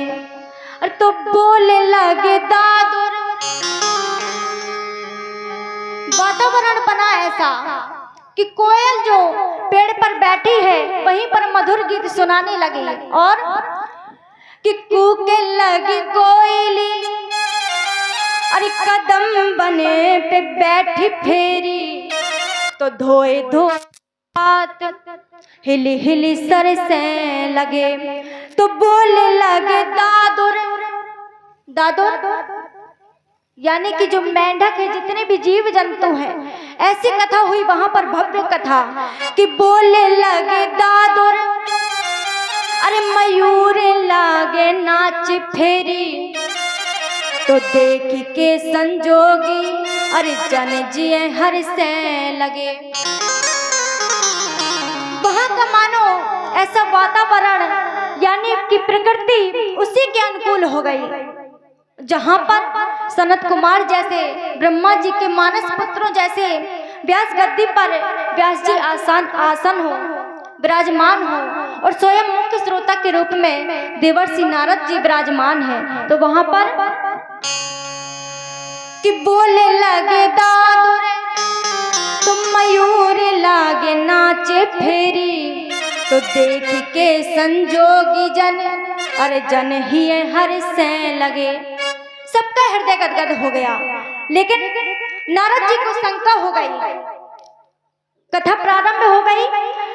और तो बोले लगे दादुर। वातावरण बना ऐसा कि कोयल जो पेड़ पर बैठी है वहीं पर मधुर गीत सुनाने लगी, और कि कूके लगी कोयली, अरे कदम बने पे बैठी फेरी, तो धोए धोए हाथ हिली हिली सर से लगे, तो बोले लगे दादुर। दादुर यानी कि जो मेंढक है, जितने भी जीव जंतु हैं, ऐसी कथा हुई वहां पर, भव्य कथा, कि बोले लगे दादुर, अरे मयूर लागे नाच फेरी, तो देख के संजोगी, अरे जन जिए हर से लगे। वहां का मानो ऐसा वातावरण, यानी कि प्रकृति उसी के अनुकूल हो गई, जहां पर सनत कुमार जैसे, ब्रह्मा जी के मानस पुत्रों जैसे व्यास गद्दी पर व्यास जी आसन हो, विराजमान हो, और स्वयं मुख्य श्रोता के रूप में देवर्षि नारद जी विराजमान हैं। तो वहां पर कि बोले लगे दादुर, तुम मयूर लागे नाचे फेरी, तो देख के संजोगी जन, अरे जन ही हर से लगे। सबका हृदय गदगद हो गया, लेकिन नारद जी को शंका हो गई। कथा प्रारंभ हो गई,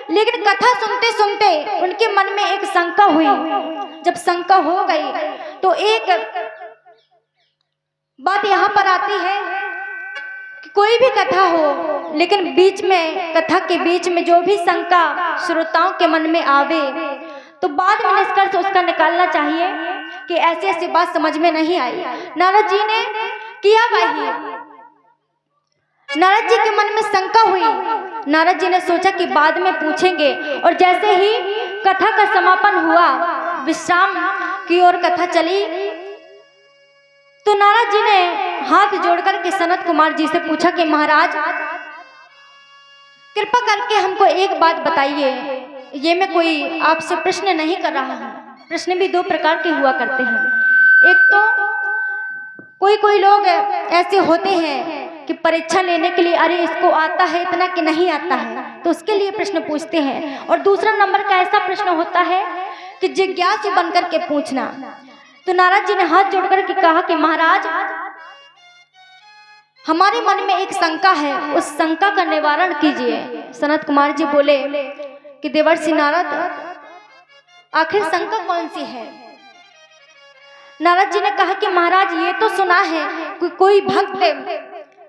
लेकिन कथा सुनते सुनते उनके मन में एक शंका हुई। जब शंका हो गई तो एक बात यहाँ पर आती है कि कोई भी कथा हो, लेकिन बीच में, कथा के बीच में जो भी शंका श्रोताओं के मन में आवे, तो बाद में निष्कर्ष उसका निकालना चाहिए कि ऐसी ऐसी बात समझ में नहीं आई। नारद जी ने किया वही। नारद जी के मन में शंका हुई। नारद जी ने सोचा कि बाद में पूछेंगे, और जैसे ही कथा का समापन हुआ, विश्राम की ओर कथा चली, तो नारद जी ने हाथ जोड़कर के सनत कुमार जी से पूछा कि महाराज, कृपा करके हमको एक बात बताइए। ये मैं कोई आपसे प्रश्न नहीं कर रहा हूँ, प्रश्न भी दो प्रकार के हुआ करते हैं। एक तो कोई लोग ऐसे होते हैं कि परीक्षा लेने के लिए, अरे इसको आता है इतना कि नहीं आता है, तो उसके लिए प्रश्न पूछते हैं। और दूसरा नंबर का ऐसा प्रश्न होता है कि जिज्ञासु बनकर के पूछना। तो नारद जी ने हाथ जोड़कर के कहा कि महाराज, हमारे मन में एक शंका है, उस शंका का निवारण कीजिए। सनत कुमार जी बोले कि देवर्षि नारद, आखिर शंका कौन सी है? नारद जी ने कहा कि महाराज, ये तो सुना है कि कोई भक्त,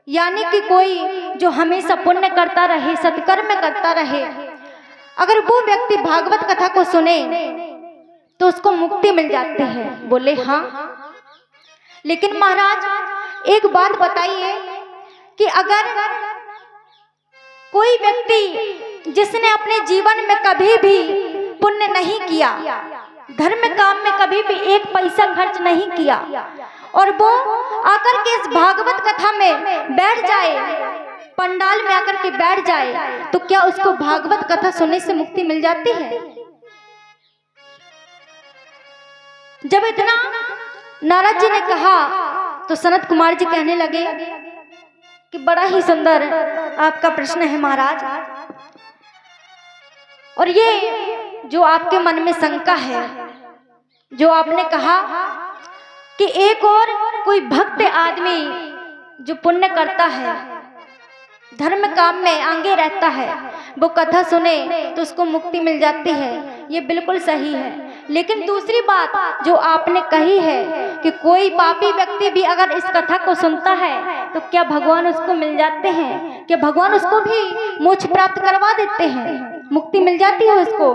यानी कि कोई जो हमेशा पुण्य करता रहे, सत्कर्म करता रहे, अगर वो व्यक्ति भागवत कथा को सुने तो उसको मुक्ति मिल जाती है। बोले हाँ, लेकिन महाराज एक बात बताइए कि अगर कोई व्यक्ति जिसने अपने जीवन में कभी भी पुण्य नहीं किया, धर्म काम में कभी भी एक पैसा खर्च नहीं किया, और वो आकर के इस भागवत कथा में बैठ जाए, पंडाल में आकर के बैठ जाए, तो क्या उसको भागवत कथा सुनने से मुक्ति मिल जाती है? जब इतना नारद जी ने कहा तो सनत कुमार जी कहने लगे कि बड़ा ही सुंदर आपका प्रश्न है महाराज, और ये जो आपके मन में शंका है, जो आपने कहा कि एक और कोई भक्त आदमी जो पुण्य करता है, धर्म काम में आगे रहता है, वो कथा सुने तो उसको मुक्ति मिल जाती है, ये बिल्कुल सही है। लेकिन दूसरी बात जो आपने कही है कि कोई पापी व्यक्ति भी अगर इस कथा को सुनता है तो क्या भगवान उसको मिल जाते हैं? क्या भगवान उसको भी मोक्ष प्राप्त करवा देते हैं, मुक्ति मिल जाती है उसको?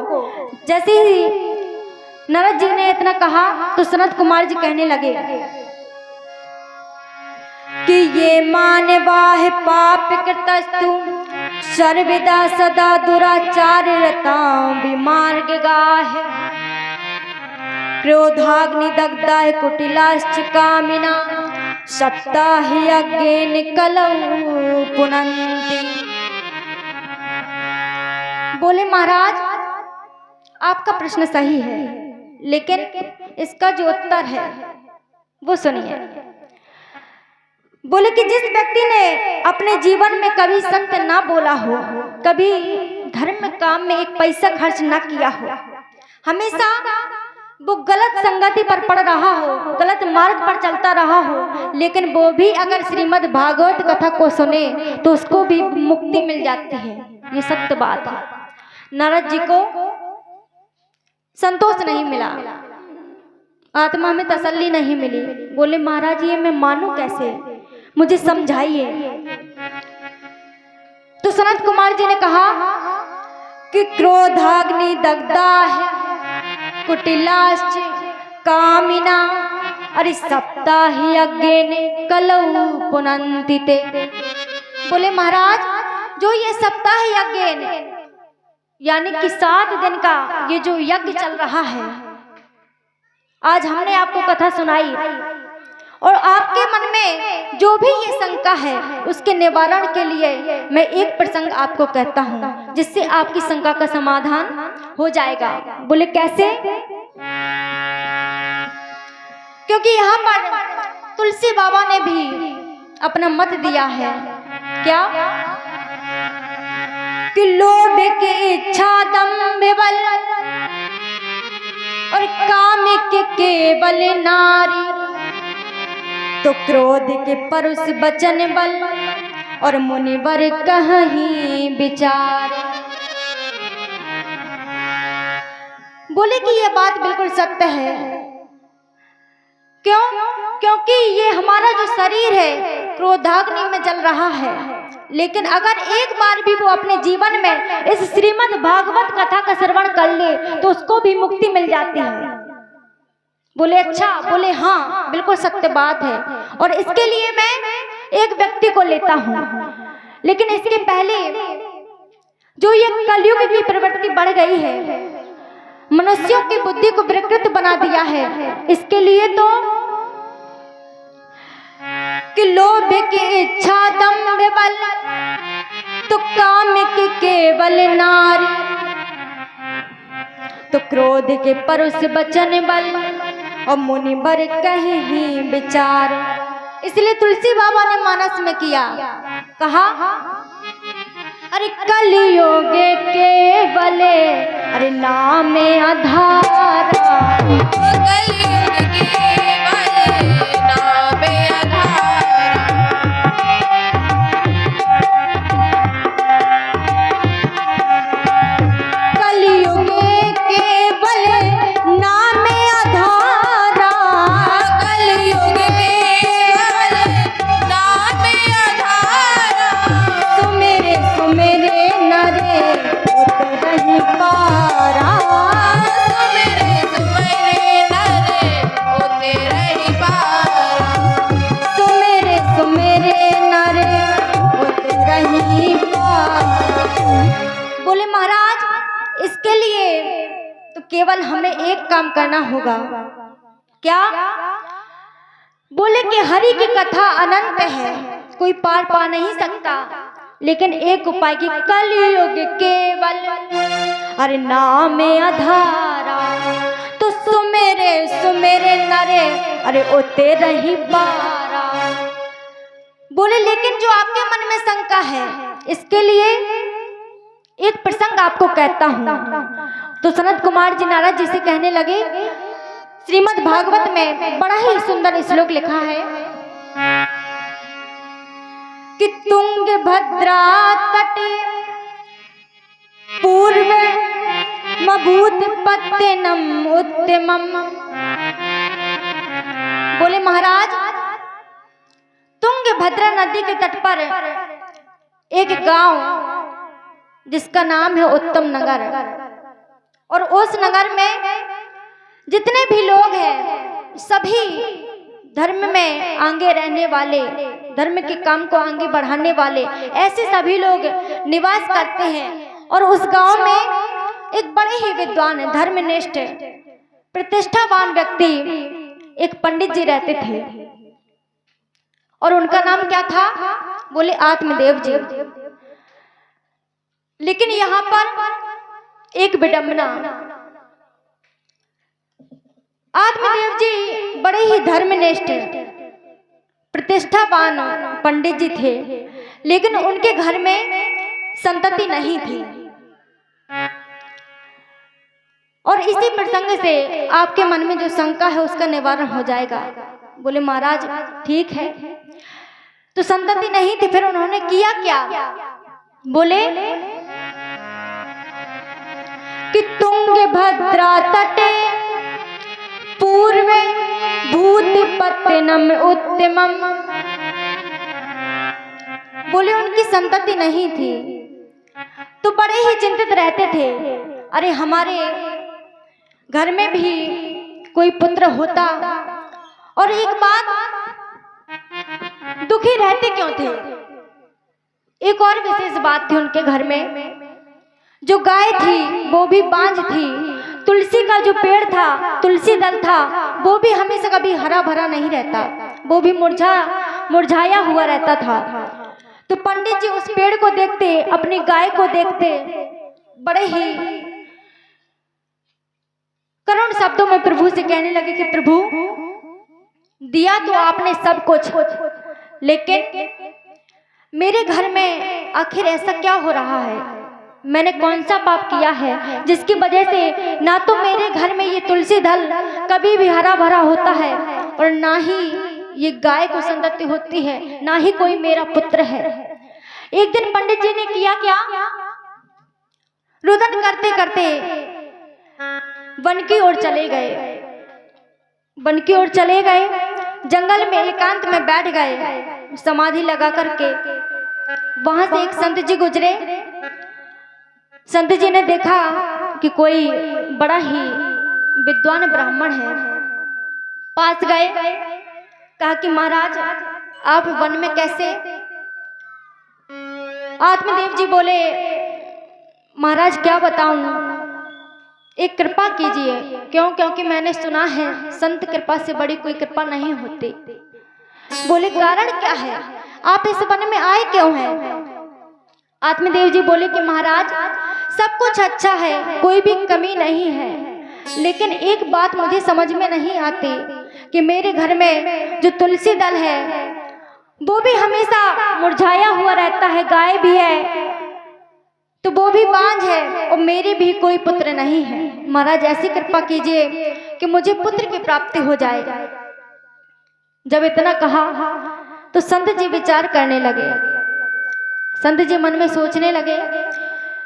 जैसे ही नारद जी ने इतना कहा तो सनत कुमार जी कहने लगे कि ये मानवाह पाप कृतस्तु सर्वदा सदा दुराचार रतां विमार्ग गाहे क्रोधाग्नि दग्धाय कुटिलाश्च कामिना सत्ता हि अज्ञेन कलौ पुनन्ति। बोले महाराज आपका प्रश्न सही है, लेकिन इसका जो उत्तर है वो सुनिए। बोले कि जिस व्यक्ति ने अपने जीवन में कभी सत्य ना बोला हो, कभी धर्म काम में एक पैसा खर्च ना किया हो, हमेशा वो गलत संगति पर पड़ रहा हो, गलत मार्ग पर चलता रहा हो, लेकिन वो भी अगर श्रीमद् भागवत कथा को सुने तो उसको भी मुक्ति मिल जाती है। ये सत्य बात है। नारद जी को संतोष नहीं मिला, आत्मा में तसल्ली नहीं मिली। बोले महाराज ये मैं मानूं कैसे, मुझे समझाइए। तो सनत कुमार जी ने कहा कि क्रोधाग्नि दग्धा है कुटिलाश्च कामिना अरे सप्ताहि अज्ञेन कलौ पुनन्ति ते। बोले महाराज जो ये सप्ताह यज्ञ यानी कि 7 दिन का ये जो यज्ञ चल रहा है, आज हमने आपको कथा सुनाई और आपके मन में जो भी ये शंका है उसके निवारण के लिए मैं एक प्रसंग आपको कहता हूँ, जिससे आपकी शंका का समाधान हो जाएगा। बोले कैसे? क्योंकि यहाँ पर तुलसी बाबा ने भी अपना मत दिया है। क्या? कि लोभ की इच्छा दंभ बल और काम के केवल नारी, तो क्रोध के परुष बचन बल और मुनिवर कहीं विचार। बोले कि ये बात बिल्कुल सत्य है। क्यों? क्योंकि ये हमारा जो शरीर है क्रोधाग्नि में जल रहा है, लेकिन अगर एक बार भी वो अपने जीवन में इस श्रीमद् भागवत कथा का श्रवण कर ले तो उसको भी मुक्ति मिल जाती है। बोले अच्छा? बोले हाँ बिल्कुल सत्य बात है, और इसके लिए मैं एक व्यक्ति को लेता हूँ, लेकिन इसके पहले जो ये कलयुग की प्रवृत्ति बढ़ गई है, मनुष्यों की बुद्धि को विकृत बना दिया है, इसके लिए तो कि लोभ की इच्छा दंभ बल तो काम के केवल नारी, तो क्रोध के परुष बचन बल और मुनिवर कहीं विचार। इसलिए तुलसी बाबा ने मानस में किया, कहा अरे कलियुग केवल अरे नाम आधारा, कलियुग केवल नाम आधारा, कलियुग केवल नाम आधारा, कलियुग केवल नाम आधारा, सुमेरे सुमेरे नरे उत रही पारा, सुमेरे सुमेरे नरे उत रही पारा, सुमेरे सुमेरे नरे उत रही पारा। बोले महाराज इसके लिए तो केवल हमें एक काम करना होगा। क्या? बोले कि हरि की कथा अनंत है, कोई पार पा नहीं सकता, लेकिन एक उपाय की कलियुग केवल अरे नाम आधारा, तो सुमेरे सुमेरे नरे अरे उते रही बारा। बोले लेकिन जो आपके मन में शंका है, इसके लिए एक प्रसंग आपको कहता हूँ। तो सनत कुमार जी नारद जी से कहने लगे, श्रीमद् भागवत में बड़ा ही सुंदर श्लोक लिखा है कि तुंगभद्रा तटे पूर्व मभूत पत्तनम उत्तमम। बोले महाराज तुंगभद्रा नदी के तट पर एक गांव जिसका नाम है उत्तम नगर, और उस नगर में जितने भी लोग हैं सभी धर्म में आगे रहने वाले, धर्म के काम को आगे बढ़ाने वाले, ऐसे सभी लोग निवास करते हैं। और उस गांव में एक बड़े ही विद्वान धर्मनिष्ठ प्रतिष्ठावान व्यक्ति एक पंडित जी रहते थे और उनका नाम क्या था? बोले आत्मदेव जी। लेकिन यहाँ पर एक विडंबना, आत्मदेव जी बड़े ही धर्मनिष्ठ प्रतिष्ठावान पंडित जी थे, लेकिन उनके घर में संतति नहीं थी। और इसी प्रसंग से आपके मन में जो शंका है उसका निवारण हो जाएगा। बोले महाराज ठीक है, तो संतति नहीं थी, फिर उन्होंने किया क्या? बोले कि तुंगभद्रा तटे पूर्वे भूतिपत्तनम उत्तमम। बोले उनकी संतति नहीं थी तो बड़े ही चिंतित रहते थे, अरे हमारे घर में भी कोई पुत्र होता। और एक बात, दुखी रहते क्यों थे? एक और विशेष बात थी उनके घर में, जो गाय थी वो भी बांझ थी, तुलसी का जो पेड़ था, तुलसी दल था, वो भी हमेशा कभी हरा भरा नहीं रहता, वो भी मुरझाया हुआ रहता था। तो पंडित जी उस पेड़ को देखते, अपनी गाय को देखते, बड़े ही करुण शब्दों में प्रभु से कहने लगे कि प्रभु दिया तो आपने सब कुछ, लेकिन मेरे घर में आखिर ऐसा क्या हो रहा है? मैंने कौन सा पाप किया है जिसकी वजह से ना तो मेरे घर में ये तुलसी दल कभी भी हरा भरा होता है और ना ही ये गाय को संतति होती है, ना ही कोई मेरा पुत्र है। एक दिन पंडित जी ने किया क्या? रुदन करते करते वन की ओर चले गए। वन की ओर चले गए, जंगल में एकांत में बैठ गए समाधि लगा करके। वहां से एक संत जी गुजरे। संत जी ने देखा कि कोई बड़ा ही विद्वान ब्राह्मण है। पास गए, कहा कि महाराज आप वन में कैसे? आत्मदेव जी बोले महाराज क्या बताऊं, एक कृपा कीजिए। क्यों? क्योंकि मैंने सुना है संत कृपा से बड़ी कोई कृपा नहीं होती। बोले कारण क्या है, आप इस वन में आए क्यों हैं? आत्मदेव जी बोले कि महाराज सब कुछ अच्छा है, कोई भी कमी नहीं है, लेकिन एक बात मुझे समझ में नहीं आती कि मेरे घर में जो तुलसी दल है वो भी हमेशा मुरझाया हुआ रहता है, गाय भी है तो वो भी बांझ है और मेरे भी कोई पुत्र नहीं है। महाराज ऐसी कृपा कीजिए कि मुझे पुत्र की प्राप्ति हो जाए। जब इतना कहा तो संत जी विचार करने लगे। संत जी मन में सोचने लगे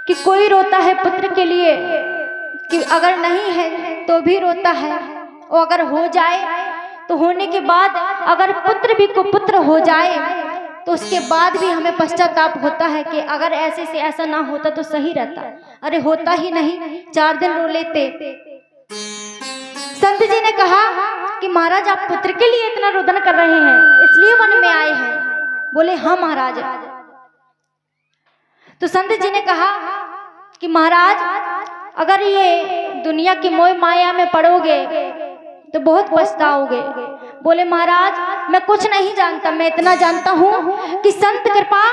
कि कोई रोता है पुत्र के लिए कि अगर नहीं है तो भी रोता है, और अगर हो जाए तो होने के बाद अगर पुत्र भी को पुत्र हो जाए तो उसके बाद भी हमें पश्चाताप होता है कि अगर ऐसे से ऐसा ना होता तो सही रहता। अरे होता ही नहीं, 4 दिन रो लेते। संत जी ने कहा कि महाराज आप पुत्र के लिए इतना रुदन कर रहे हैं, इसलिए वन में आए हैं? बोले हाँ महाराज। तो संत जी ने कहा कि महाराज अगर ये दुनिया की मोह माया में पड़ोगे तो बहुत पछताओगे। बोले महाराज मैं कुछ नहीं जानता, मैं इतना जानता हूँ कि संत कृपा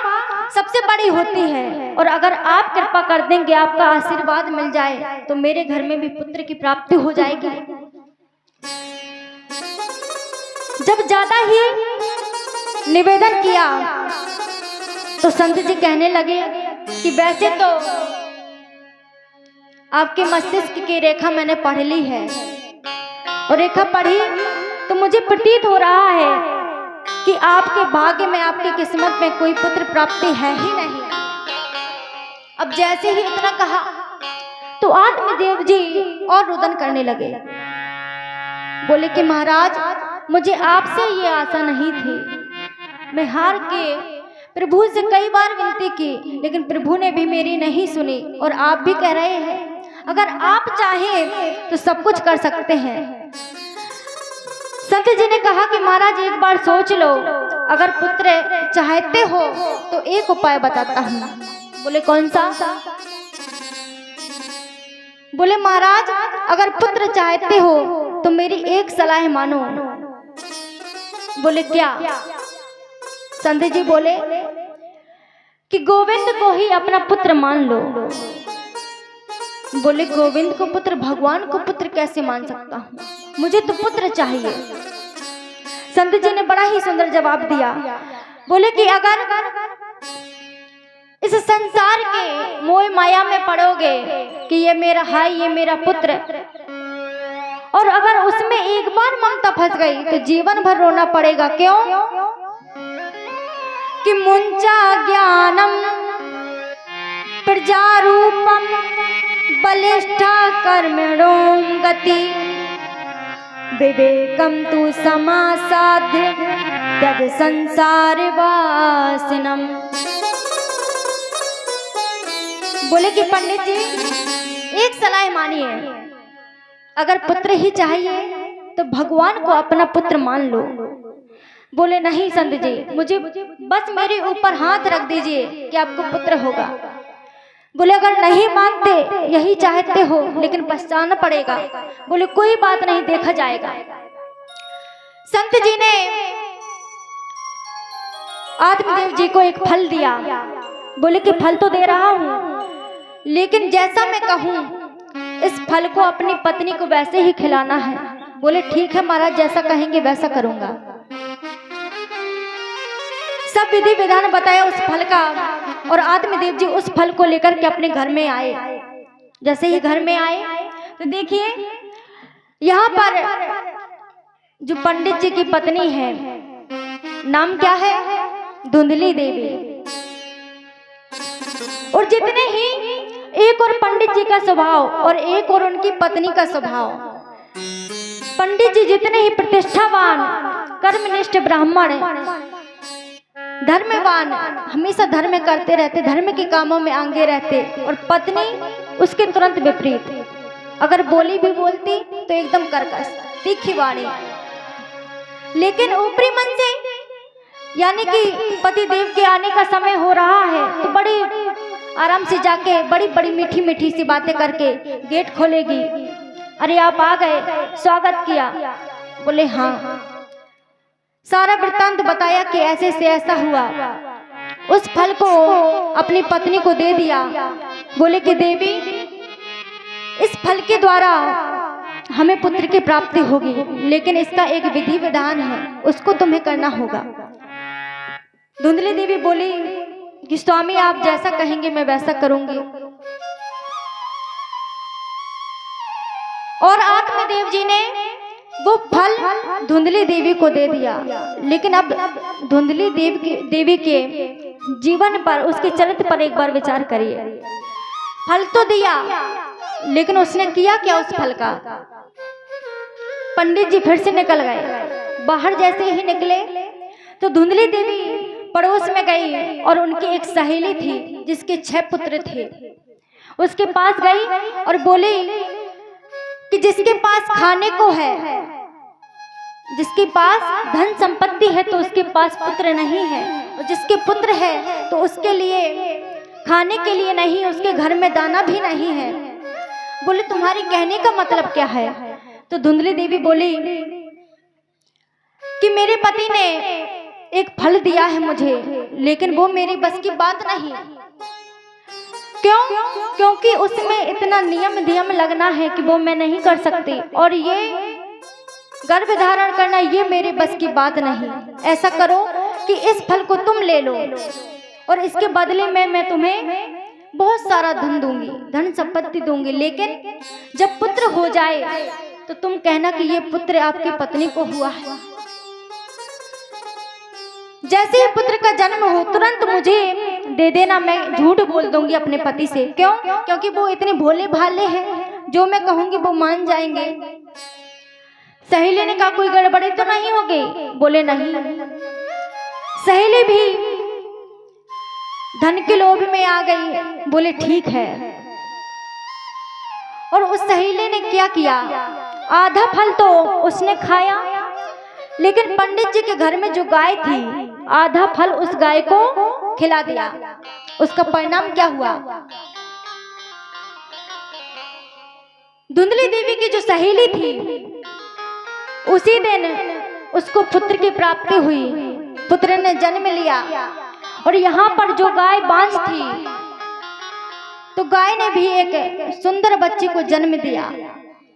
सबसे बड़ी होती है, और अगर आप कृपा कर देंगे, आपका आशीर्वाद मिल जाए तो मेरे घर में भी पुत्र की प्राप्ति हो जाएगी। जब ज्यादा ही निवेदन किया तो संत जी कहने लगे कि वैसे तो आपके मस्तिष्क की रेखा मैंने पढ़ ली है, और रेखा पढ़ी तो मुझे प्रतीत हो रहा है कि आपके भाग्य में, आपकी किस्मत में कोई पुत्र प्राप्ति है ही नहीं। अब जैसे ही इतना कहा तो आत्मदेव जी और रुदन करने लगे। बोले कि महाराज मुझे आपसे ये आशा नहीं थी। मैं हार के प्रभु से कई बार विनती की, लेकिन प्रभु ने भी मेरी नहीं सुनी। और आप भी कह रहे हैं अगर आप चाहें तो सब कुछ कर सकते हैं। संत जी ने कहा कि महाराज एक बार सोच लो, अगर पुत्र चाहते हो तो एक उपाय बताता हूँ। बोले कौन सा? बोले महाराज अगर पुत्र चाहते हो तो मेरी एक सलाह मानो। बोले क्या? संत जी बोले कि गोविंद को ही अपना पुत्र मान लो। बोले गोविंद को पुत्र, भगवान को पुत्र कैसे मान सकता हूँ, मुझे तो पुत्र चाहिए। संत जी ने बड़ा ही सुंदर जवाब दिया। बोले कि अगर इस संसार के मोह माया में पड़ोगे कि ये मेरा है, ये मेरा पुत्र, और अगर उसमें एक बार ममता फंस गई तो जीवन भर रोना पड़ेगा। क्यों? कि मुंचा ज्ञानम प्रजारूपम बलिष्ठा कर्मणो गति विवेकम तु समासाध्य त्यज संसार वासिनम। बोले कि पंडित जी एक सलाह मानिए, अगर पुत्र ही चाहिए तो भगवान को अपना पुत्र मान लो। बोले नहीं संत जी, मुझे बस मेरे ऊपर हाथ रख दीजिए कि आपको पुत्र होगा। बोले अगर नहीं मानते, यही चाहते हो, लेकिन पछताना पड़ेगा। बोले कोई बात नहीं, देखा जाएगा। संत जी ने आत्मदेव जी को एक फल दिया। बोले कि फल तो दे रहा हूँ, लेकिन जैसा मैं कहूँ इस फल को अपनी पत्नी को वैसे ही खिलाना है। बोले ठीक है महाराज, जैसा कहेंगे वैसा करूंगा। सब विधि विधान बताया उस फल का, और आत्मदेव जी उस फल को लेकर के अपने घर में आए। जैसे ही घर में आए तो देखिए यहाँ पर जो पंडित जी की पत्नी है, नाम क्या है? धुंधली देवी। और जितने ही एक और पंडित जी का स्वभाव और एक और उनकी पत्नी का स्वभाव, पंडित जी जितने ही प्रतिष्ठावान, कर्मनिष्ठ ब्राह्मण, धर्मवान, हमेशा धर्म करते रहते, धर्म के कामों में आगे रहते, और पत्नी उसके तुरंत विपरीत, अगर बोली भी बोलती तो एकदम कर्कश, तीखी वाणी। लेकिन ऊपरी मन से, यानी कि पति देव के आने का समय हो रहा है तो बड़ी आराम से जाके बड़ी बड़ी मीठी मीठी सी बातें करके गेट खोलेगी। अरे आप आ गए, स्वागत किया। बोले हाँ। सारा वृत्तांत बताया कि ऐसे से ऐसा हुआ। उस फल को अपनी पत्नी को दे दिया। बोले कि देवी, इस फल के द्वारा हमें पुत्र की प्राप्ति होगी, लेकिन इसका एक विधि विधान है, उसको तुम्हें करना होगा। धुंधली देवी बोली कि स्वामी आप जैसा कहेंगे मैं वैसा करूंगी। और आत्मदेव जी ने वो फल धुंधली देवी को दे दिया। लेकिन अब धुंधली देवी के जीवन पर, उसके चरित्र पर एक बार विचार करिए। फल तो दिया, लेकिन उसने किया क्या उस फल का? पंडित जी फिर से निकल गए। बाहर जैसे ही निकले तो धुंधली देवी पड़ोस में गई, और उनकी एक सहेली थी जिसके 6 पुत्र थे। उसके पास गई और बोली कि जिसके पास खाने को है, जिसके पास धन संपत्ति है, तो उसके पास पुत्र नहीं है, और जिसके पुत्र है तो उसके लिए खाने के लिए नहीं, उसके घर में दाना भी नहीं है। बोले तुम्हारी कहने का मतलब क्या है? तो धुंधली देवी बोली कि मेरे पति ने एक फल दिया है मुझे, लेकिन वो मेरी बस की बात नहीं। क्यों? क्योंकि उसमें इतना नियम लगना है कि वो मैं नहीं कर सकती, और ये गर्भ धारण करना ये मेरे बस की बात नहीं। ऐसा करो कि इस फल को तुम ले लो, और इसके बदले में मैं तुम्हें बहुत सारा धन दूंगी, धन संपत्ति दूंगी, लेकिन जब पुत्र हो जाए तो तुम कहना कि ये पुत्र आपकी पत्नी को हुआ है। जैसे ही पुत्र का जन्म हो तुरंत मुझे दे देना, मैं झूठ बोल दूंगी अपने पति से। क्यों? क्योंकि वो इतने भोले भाले हैं, जो मैं कहूंगी वो मान जाएंगे। सहेली ने कहा कोई गड़बड़ी तो नहीं हो गई? बोले नहीं। सहेली भी धन के लोभ में आ गई। बोले ठीक है। और उस सहेली ने क्या किया, आधा फल तो उसने खाया, लेकिन पंडित जी के घर में जो गाय थी आधा फल उस गाय को खिला दिया। उसका परिणाम क्या हुआ, धुंधली देवी की जो सहेली थी उसी दिन उसको पुत्र की प्राप्ति हुई, पुत्र ने जन्म लिया। और यहाँ पर जो गाय बांझ थी तो गाय ने भी एक सुंदर बच्चे को जन्म दिया।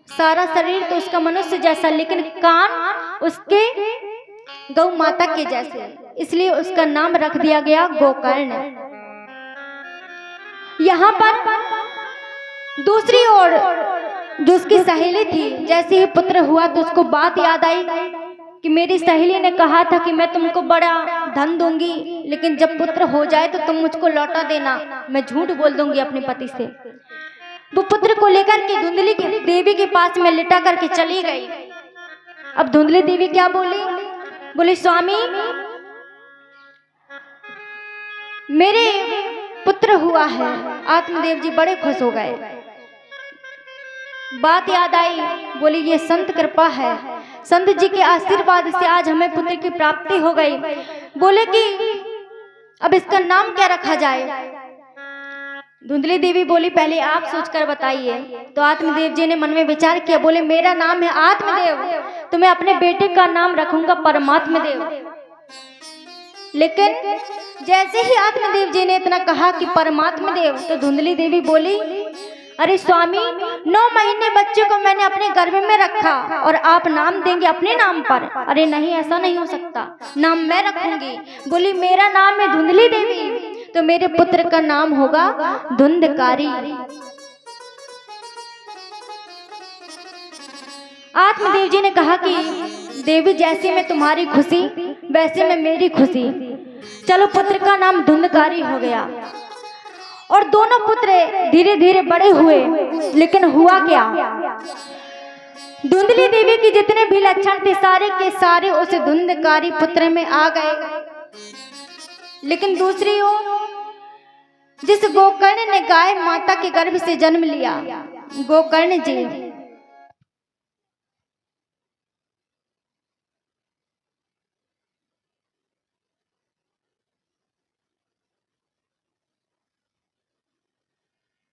सारा शरीर तो उसका मनुष्य जैसा, लेकिन कान उसके गौ माता के जैसे, इसलिए उसका नाम रख दिया गया गोकर्ण। यहाँ पर दूसरी ओर जो उसकी सहेली थी, जैसे ही पुत्र हुआ तो उसको बात याद आई कि मेरी सहेली ने कहा था कि मैं तुमको बड़ा धन दूंगी, लेकिन जब पुत्र हो जाए तो तुम मुझको लौटा देना, मैं झूठ बोल दूंगी अपने पति से। वो पुत्र को लेकर के धुंधली देवी के पास में लिटा करके चली गई। अब धुंधली देवी क्या बोली, बोली स्वामी मेरे पुत्र हुआ है। आत्मदेव जी बड़े खुश हो गए, बात याद आई, बोली ये संत कृपा है, संत जी के आशीर्वाद से आज हमें पुत्र की प्राप्ति हो गई। बोले कि अब इसका नाम क्या रखा जाए। धुंधली देवी बोली पहले आप सोचकर बताइए। तो आत्मदेव जी ने मन में विचार किया, बोले मेरा नाम है आत्मदेव, तो मैं अपने बेटे का नाम रखूंगा परमात्मदेव। लेकिन जैसे ही आत्मदेव जी ने इतना कहा कि परमात्मदेव, तो धुंधली देवी बोली अरे स्वामी 9 महीने बच्चे को मैंने अपने गर्भ में रखा और आप नाम देंगे अपने नाम पर। अरे नहीं, ऐसा नहीं हो सकता, नाम मैं रखूंगी। बोली मेरा नाम है धुंधली देवी, तो मेरे पुत्र का नाम होगा धुंधकारी। आत्मदेव जी ने कहा कि देवी जैसे में तुम्हारी खुशी वैसे में मेरी खुशी, चलो पुत्र का नाम धुंधकारी हो गया। और दोनों पुत्र धीरे धीरे बड़े हुए, लेकिन हुआ क्या, धुंधली देवी की जितने भी लक्षण थे सारे के सारे उस धुंधकारी पुत्र में आ गए। लेकिन दूसरी ओर जिस गोकर्ण ने गाय माता के गर्भ से जन्म लिया, गोकर्ण जी